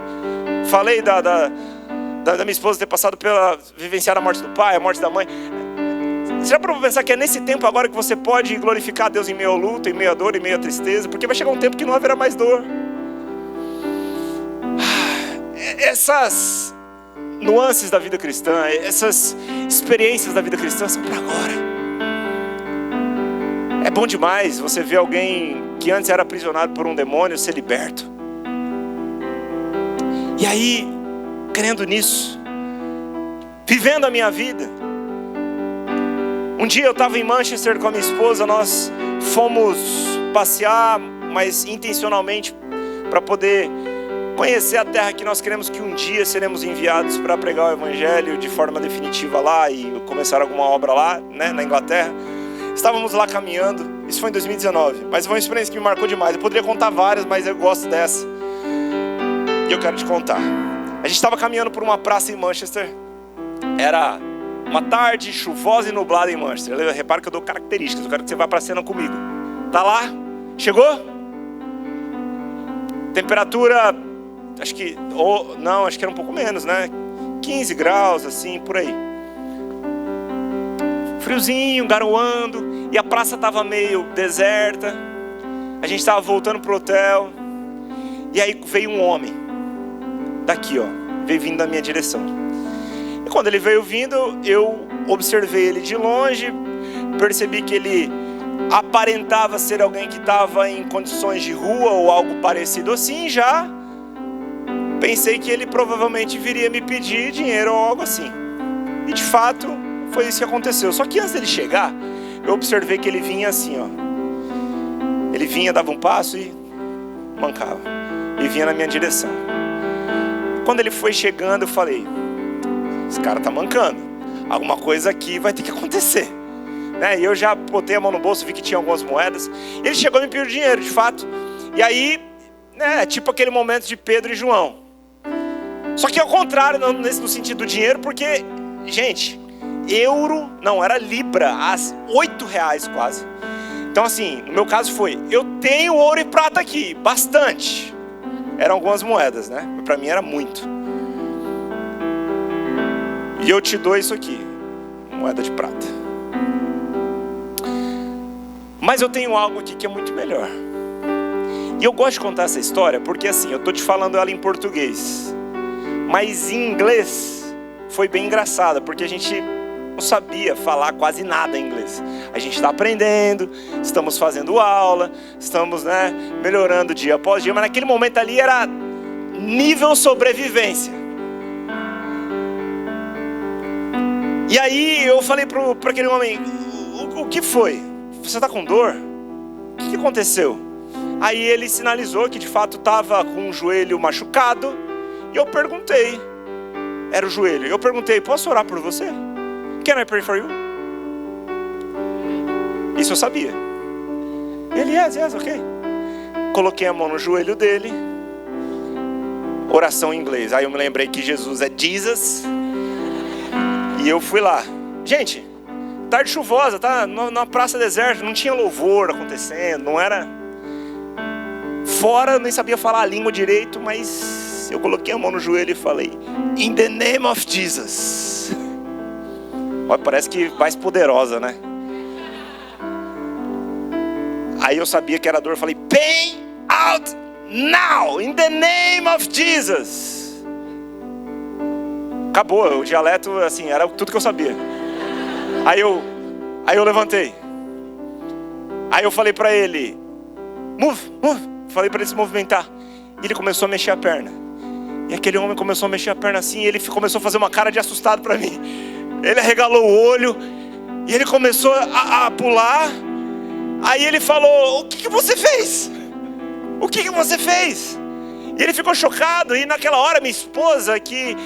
falei da minha esposa ter passado vivenciar a morte do pai, a morte da mãe. Você já parou para pensar que é nesse tempo agora que você pode glorificar a Deus em meio ao luto, em meio à dor, em meio à tristeza? Porque vai chegar um tempo que não haverá mais dor. Essas nuances da vida cristã, essas experiências da vida cristã são para agora. É bom demais você ver alguém que antes era aprisionado por um demônio ser liberto. E aí, crendo nisso, vivendo a minha vida. Um dia eu estava em Manchester com a minha esposa, nós fomos passear, mas intencionalmente para poder conhecer a terra que nós queremos que um dia seremos enviados para pregar o evangelho de forma definitiva lá e começar alguma obra lá, né, na Inglaterra. Estávamos lá caminhando, isso foi em 2019, mas foi uma experiência que me marcou demais. Eu poderia contar várias, mas eu gosto dessa e eu quero te contar. A gente estava caminhando por uma praça em Manchester, era uma tarde chuvosa e nublada em Manchester. Repara que eu dou características, eu quero que você vá para a cena comigo. Tá lá? Chegou? Temperatura, acho que era um pouco menos, né? 15 graus, assim, por aí. Friozinho, garoando, e a praça estava meio deserta. A gente estava voltando pro hotel, e aí veio um homem, daqui ó, veio vindo na minha direção. E quando ele veio vindo, eu observei ele de longe, percebi que ele aparentava ser alguém que estava em condições de rua ou algo parecido assim. Já pensei que ele provavelmente viria me pedir dinheiro ou algo assim. E de fato foi isso que aconteceu. Só que antes dele chegar, eu observei que ele vinha assim, ó. Ele vinha, dava um passo e mancava. E vinha na minha direção. Quando ele foi chegando, eu falei, esse cara tá mancando. Alguma coisa aqui vai ter que acontecer. E eu já botei a mão no bolso, vi que tinha algumas moedas. Ele chegou e me pediu dinheiro, de fato. E aí, tipo aquele momento de Pedro e João. Só que ao contrário, no sentido do dinheiro, porque, gente, era libra, R$8 quase. Então assim, no meu caso foi, eu tenho ouro e prata aqui, bastante. Eram algumas moedas, né? Para mim era muito. E eu te dou isso aqui, moeda de prata. Mas eu tenho algo aqui que é muito melhor. E eu gosto de contar essa história porque assim, eu tô te falando ela em português, mas em inglês foi bem engraçada, porque a gente não sabia falar quase nada em inglês. A gente está aprendendo, estamos fazendo aula, estamos melhorando dia após dia, mas naquele momento ali era nível sobrevivência. E aí eu falei para aquele homem, o que foi? Você está com dor? O que aconteceu? Aí ele sinalizou que de fato estava com o joelho machucado. E eu perguntei, era o joelho. Eu perguntei, posso orar por você? Can I pray for you? Isso eu sabia. Ele, yes, ok. Coloquei a mão no joelho dele. Oração em inglês. Aí eu me lembrei que Jesus é Jesus. E eu fui lá. Gente, tarde chuvosa, tá? Na praça deserta, não tinha louvor acontecendo, não era... Fora, nem sabia falar a língua direito, mas eu coloquei a mão no joelho e falei: In the name of Jesus. Olha, parece que mais poderosa, né? Aí eu sabia que era dor, eu falei: Pain out now, in the name of Jesus. Acabou, o dialeto, assim, era tudo que eu sabia. Aí eu levantei. Aí eu falei pra ele: Move. Falei para ele se movimentar. E ele começou a mexer a perna. E aquele homem começou a mexer a perna assim. E ele começou a fazer uma cara de assustado para mim. Ele arregalou o olho. E ele começou a pular. Aí ele falou: O que você fez? O que você fez? E ele ficou chocado. E naquela hora minha esposa, que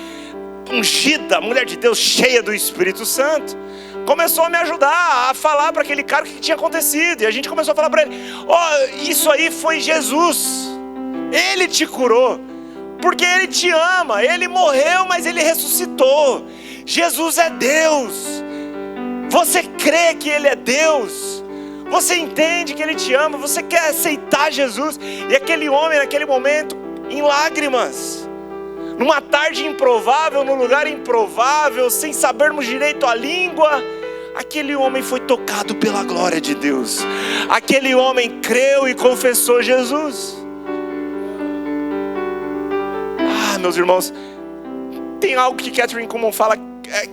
ungida, mulher de Deus, cheia do Espírito Santo, começou a me ajudar a falar para aquele cara o que tinha acontecido. E a gente começou a falar para ele: isso aí foi Jesus. Ele te curou, porque Ele te ama. Ele morreu, mas Ele ressuscitou. Jesus é Deus. Você crê que Ele é Deus? Você entende que Ele te ama? Você quer aceitar Jesus? E aquele homem, naquele momento, em lágrimas, numa tarde improvável, num lugar improvável, sem sabermos direito a língua, aquele homem foi tocado pela glória de Deus. Aquele homem creu e confessou Jesus. Meus irmãos, tem algo que Catherine Kuhlman fala,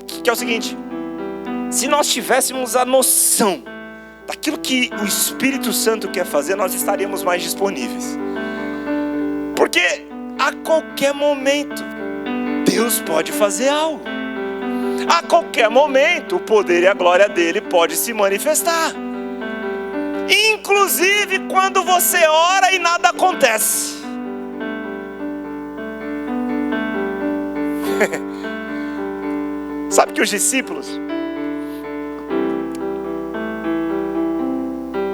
que é o seguinte: se nós tivéssemos a noção daquilo que o Espírito Santo quer fazer, nós estaríamos mais disponíveis. Porque a qualquer momento Deus pode fazer algo. A qualquer momento o poder e a glória dele pode se manifestar. Inclusive quando você ora e nada acontece. Sabe que os discípulos,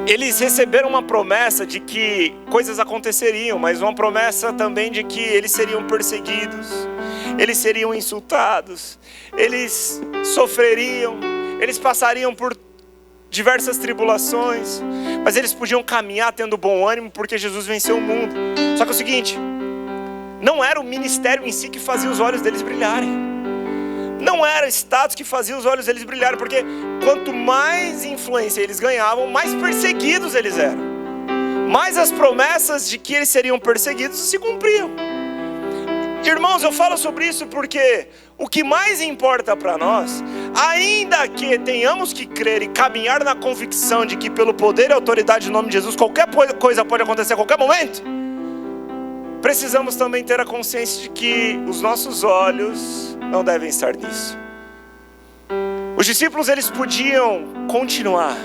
eles receberam uma promessa de que coisas aconteceriam, mas uma promessa também de que eles seriam perseguidos, eles seriam insultados, eles sofreriam, eles passariam por diversas tribulações, mas eles podiam caminhar tendo bom ânimo, porque Jesus venceu o mundo. Só que é o seguinte: não era o ministério em si que fazia os olhos deles brilharem. Não era status que fazia os olhos deles brilharem, porque quanto mais influência eles ganhavam, mais perseguidos eles eram. Mais as promessas de que eles seriam perseguidos se cumpriam. Irmãos, eu falo sobre isso porque o que mais importa para nós, ainda que tenhamos que crer e caminhar na convicção de que pelo poder e autoridade do nome de Jesus, qualquer coisa pode acontecer a qualquer momento, precisamos também ter a consciência de que os nossos olhos não devem estar nisso. Os discípulos, eles podiam continuar,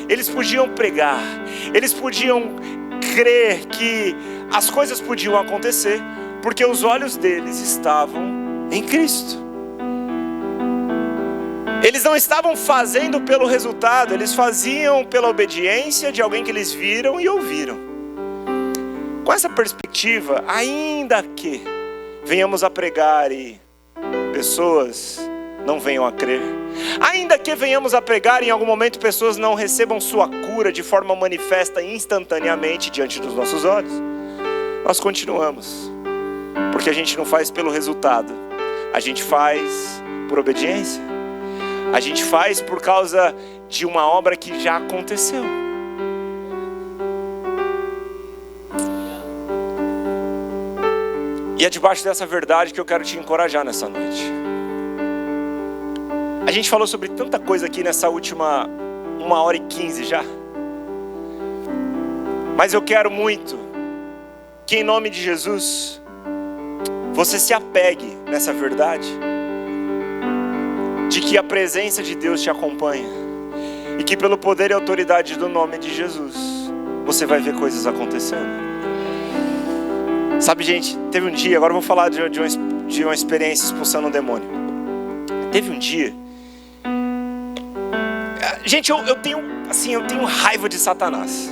eles podiam pregar, eles podiam crer que as coisas podiam acontecer, porque os olhos deles estavam em Cristo. Eles não estavam fazendo pelo resultado, eles faziam pela obediência de alguém que eles viram e ouviram. Com essa perspectiva, ainda que venhamos a pregar e pessoas não venham a crer, ainda que venhamos a pregar e em algum momento pessoas não recebam sua cura de forma manifesta instantaneamente diante dos nossos olhos, nós continuamos, porque a gente não faz pelo resultado, a gente faz por obediência, a gente faz por causa de uma obra que já aconteceu. E é debaixo dessa verdade que eu quero te encorajar nessa noite. A gente falou sobre tanta coisa aqui nessa última 1h15 já. Mas eu quero muito que em nome de Jesus você se apegue nessa verdade de que a presença de Deus te acompanha e que pelo poder e autoridade do nome de Jesus você vai ver coisas acontecendo. Sabe, gente, teve um dia, agora eu vou falar de uma experiência expulsando um demônio. Teve um dia, gente, eu tenho raiva de Satanás.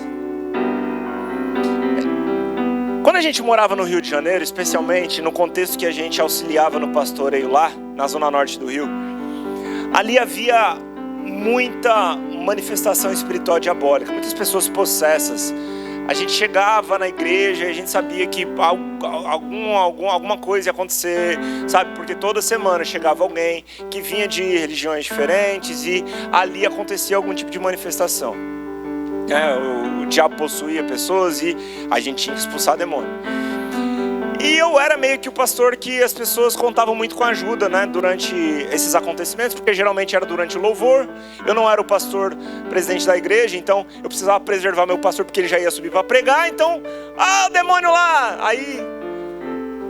Quando a gente morava no Rio de Janeiro, especialmente no contexto que a gente auxiliava no pastoreio lá, na zona norte do Rio, ali havia muita manifestação espiritual diabólica, muitas pessoas possessas. A gente chegava na igreja e a gente sabia que alguma coisa ia acontecer, sabe? Porque toda semana chegava alguém que vinha de religiões diferentes e ali acontecia algum tipo de manifestação. O diabo possuía pessoas e a gente tinha que expulsar demônio. E eu era meio que o pastor que as pessoas contavam muito com ajuda, né, durante esses acontecimentos, porque geralmente era durante o louvor. Eu não era o pastor presidente da igreja, então eu precisava preservar meu pastor porque ele já ia subir para pregar. Então, o demônio lá! Aí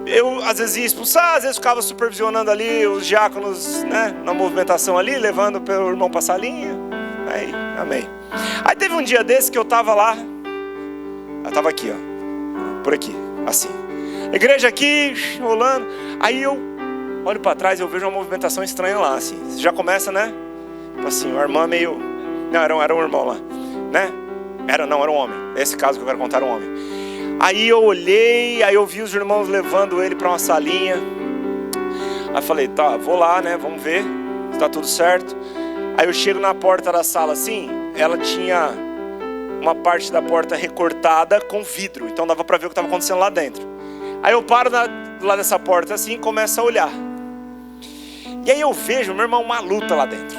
eu às vezes ia expulsar, às vezes ficava supervisionando ali os diáconos, né, na movimentação ali, levando o irmão para a salinha. Aí, amém. Aí teve um dia desse que eu tava lá, eu tava aqui, ó, por aqui, assim. Igreja aqui, rolando. Aí eu olho para trás e eu vejo uma movimentação estranha lá, assim. Já começa, né? Tipo assim, uma irmã meio... Não, era um irmão lá, né? Era um homem. Nesse caso que eu quero contar, era um homem. Aí eu olhei, aí eu vi os irmãos levando ele para uma salinha. Aí eu falei, tá, vou lá, né? Vamos ver se tá tudo certo. Aí eu chego na porta da sala, assim, ela tinha uma parte da porta recortada com vidro. Então dava para ver o que estava acontecendo lá dentro. Aí eu paro do lado dessa porta assim e começo a olhar. E aí eu vejo, meu irmão, uma luta lá dentro.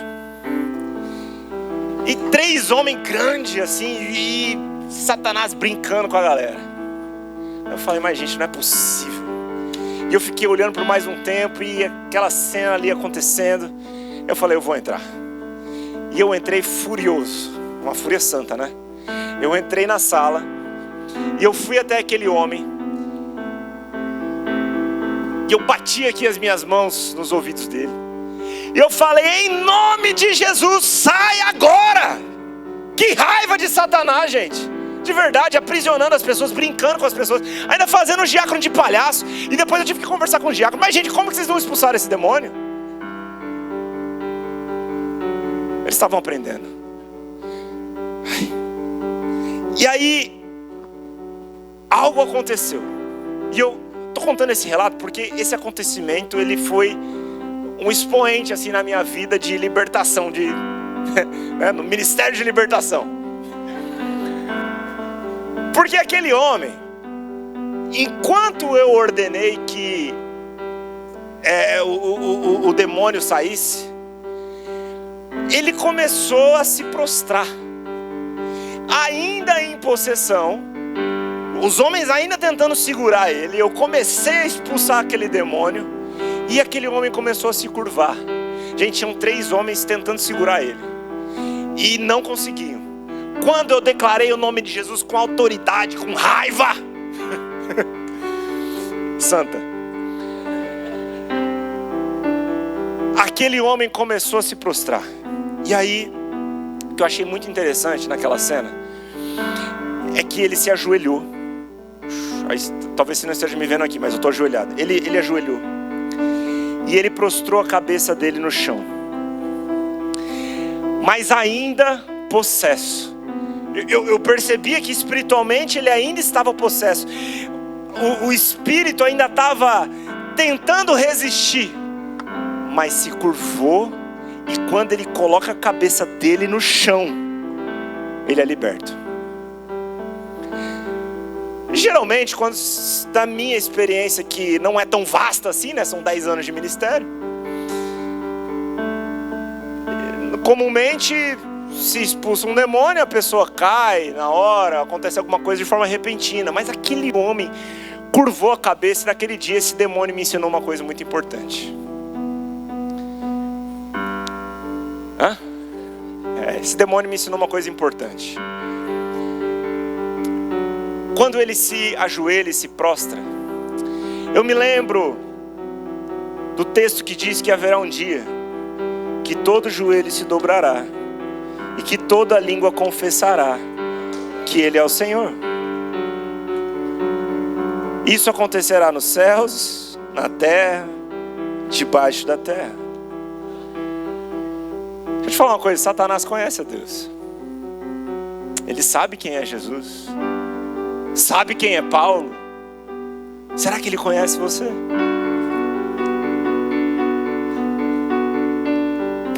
E 3 homens grandes assim, e Satanás brincando com a galera. Aí eu falei, mas gente, não é possível. E eu fiquei olhando por mais um tempo e aquela cena ali acontecendo. Eu falei, eu vou entrar. E eu entrei furioso, uma fúria santa, né? Eu entrei na sala e eu fui até aquele homem. E eu bati aqui as minhas mãos nos ouvidos dele. E eu falei, em nome de Jesus, sai agora! Que raiva de Satanás, gente. De verdade, aprisionando as pessoas, brincando com as pessoas. Ainda fazendo um diácono de palhaço. E depois eu tive que conversar com o diácono. Mas gente, como que vocês não expulsaram esse demônio? Eles estavam aprendendo. E aí, algo aconteceu. E eu estou contando esse relato porque esse acontecimento, ele foi um expoente assim na minha vida de libertação, no ministério de libertação. Porque aquele homem, enquanto eu ordenei que o demônio saísse, ele começou a se prostrar, ainda em possessão. Os homens ainda tentando segurar ele. Eu comecei a expulsar aquele demônio e aquele homem começou a se curvar. Gente, tinham 3 homens tentando segurar ele e não conseguiam. Quando eu declarei o nome de Jesus com autoridade, com raiva santa, aquele homem começou a se prostrar. E aí, o que eu achei muito interessante naquela cena é que ele se ajoelhou. Talvez você não esteja me vendo aqui, mas eu estou ajoelhado. Ele ajoelhou e ele prostrou a cabeça dele no chão, mas ainda possesso. Eu percebia que espiritualmente ele ainda estava possesso. O espírito ainda estava tentando resistir, mas se curvou. E quando ele coloca a cabeça dele no chão, ele é liberto. Geralmente, quando, da minha experiência, que não é tão vasta assim, né? São 10 anos de ministério. Comumente, se expulsa um demônio, a pessoa cai na hora, acontece alguma coisa de forma repentina. Mas aquele homem curvou a cabeça e naquele dia esse demônio me ensinou uma coisa muito importante. Esse demônio me ensinou uma coisa importante. Quando ele se ajoelha e se prostra, eu me lembro do texto que diz que haverá um dia que todo joelho se dobrará e que toda língua confessará que Ele é o Senhor. Isso acontecerá nos céus, na terra, debaixo da terra. Deixa eu te falar uma coisa, Satanás conhece a Deus. Ele sabe quem é Jesus. Sabe quem é Paulo? Será que ele conhece você?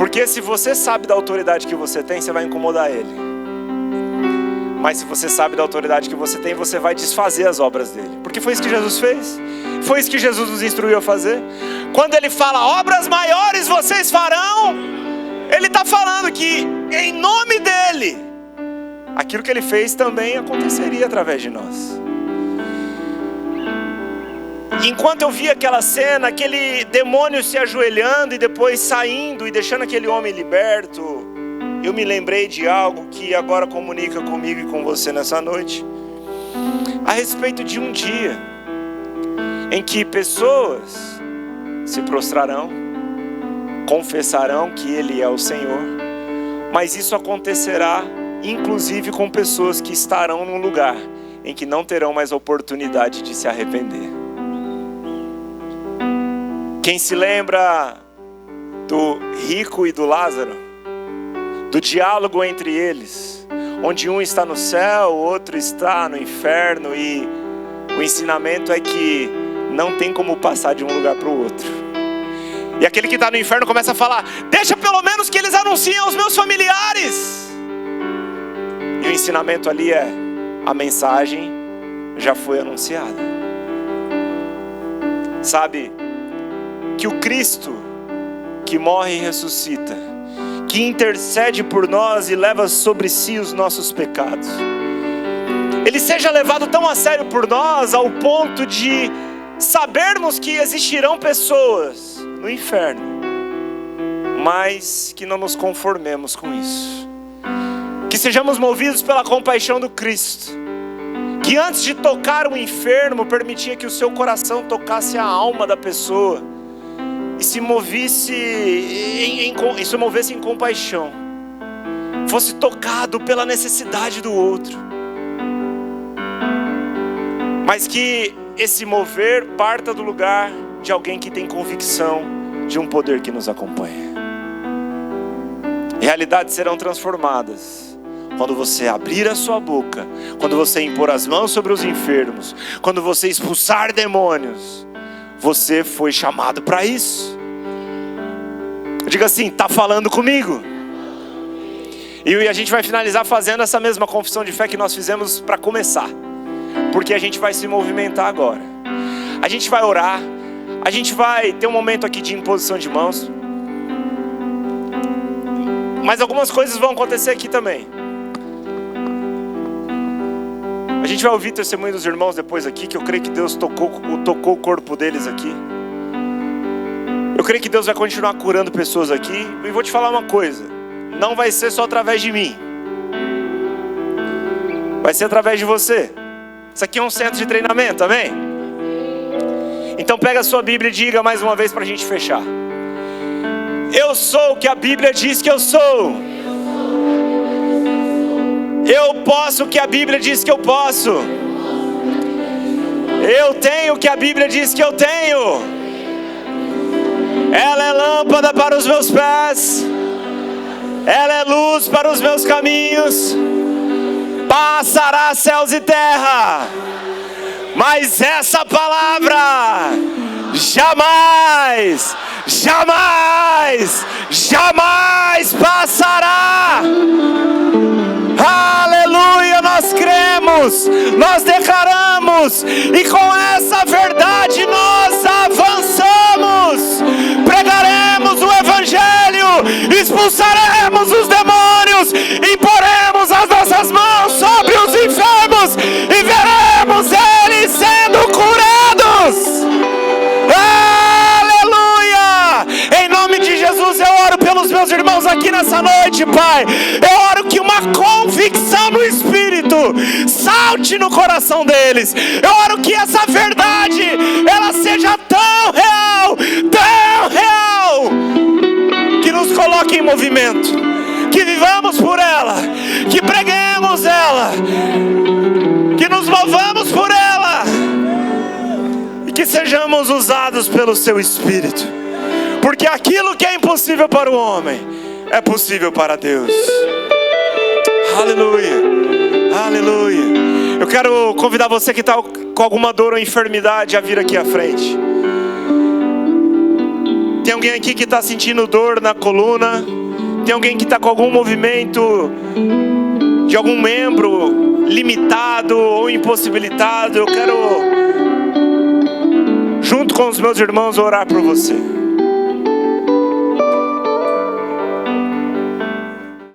Porque se você sabe da autoridade que você tem, você vai incomodar ele. Mas se você sabe da autoridade que você tem, você vai desfazer as obras dele. Porque foi isso que Jesus fez. Foi isso que Jesus nos instruiu a fazer. Quando ele fala, obras maiores vocês farão, ele está falando que em nome dele, aquilo que ele fez também aconteceria através de nós. Enquanto eu via aquela cena, aquele demônio se ajoelhando e depois saindo e deixando aquele homem liberto, eu me lembrei de algo que agora comunica comigo e com você nessa noite, a respeito de um dia em que pessoas se prostrarão, confessarão que Ele é o Senhor, mas isso acontecerá inclusive com pessoas que estarão num lugar em que não terão mais oportunidade de se arrepender. Quem se lembra do rico e do Lázaro, do diálogo entre eles, onde um está no céu, o outro está no inferno, e o ensinamento é que não tem como passar de um lugar para o outro. E aquele que está no inferno começa a falar, deixa pelo menos que eles anunciem aos meus familiares. E o ensinamento ali é, a mensagem já foi anunciada. Sabe, que o Cristo que morre e ressuscita, que intercede por nós e leva sobre si os nossos pecados, Ele seja levado tão a sério por nós, ao ponto de sabermos que existirão pessoas no inferno, mas que não nos conformemos com isso. Que sejamos movidos pela compaixão do Cristo, que antes de tocar o enfermo, permitia que o seu coração tocasse a alma da pessoa e se movesse em compaixão, fosse tocado pela necessidade do outro, mas que esse mover parta do lugar de alguém que tem convicção de um poder que nos acompanha. Realidades serão transformadas quando você abrir a sua boca, quando você impor as mãos sobre os enfermos, quando você expulsar demônios. Você foi chamado para isso. Diga assim, está falando comigo? E a gente vai finalizar fazendo essa mesma confissão de fé que nós fizemos para começar, porque a gente vai se movimentar agora. A gente vai orar, a gente vai ter um momento aqui de imposição de mãos, mas algumas coisas vão acontecer aqui também. A gente vai ouvir o testemunho dos irmãos depois aqui, que eu creio que Deus tocou o corpo deles aqui. Eu creio que Deus vai continuar curando pessoas aqui. E vou te falar uma coisa, não vai ser só através de mim, vai ser através de você. Isso aqui é um centro de treinamento, amém? Então pega a sua Bíblia e diga mais uma vez para a gente fechar. Eu sou o que a Bíblia diz que eu sou. Eu posso o que a Bíblia diz que eu posso. Eu tenho o que a Bíblia diz que eu tenho. Ela é lâmpada para os meus pés, ela é luz para os meus caminhos. Passará céus e terra, mas essa palavra jamais, jamais, jamais passará. Aleluia, nós cremos, nós declaramos, e com essa verdade nós avançamos. Pregaremos o Evangelho, expulsaremos os demônios, imporemos as nossas mãos sobre os enfermos e veremos eles sendo curados. Em nome de Jesus eu oro pelos meus irmãos aqui nessa noite, Pai. Eu oro que uma convicção no Espírito salte no coração deles. Eu oro que essa verdade ela seja tão real, que nos coloque em movimento, que vivamos por ela, que preguemos ela, que nos movamos por ela, e que sejamos usados pelo Seu Espírito. Porque aquilo que é impossível para o homem é possível para Deus. Aleluia, aleluia. Eu quero convidar você que está com alguma dor ou enfermidade a vir aqui à frente. Tem alguém aqui que está sentindo dor na coluna? Tem alguém que está com algum movimento de algum membro limitado ou impossibilitado? Eu quero, junto com os meus irmãos, orar por você.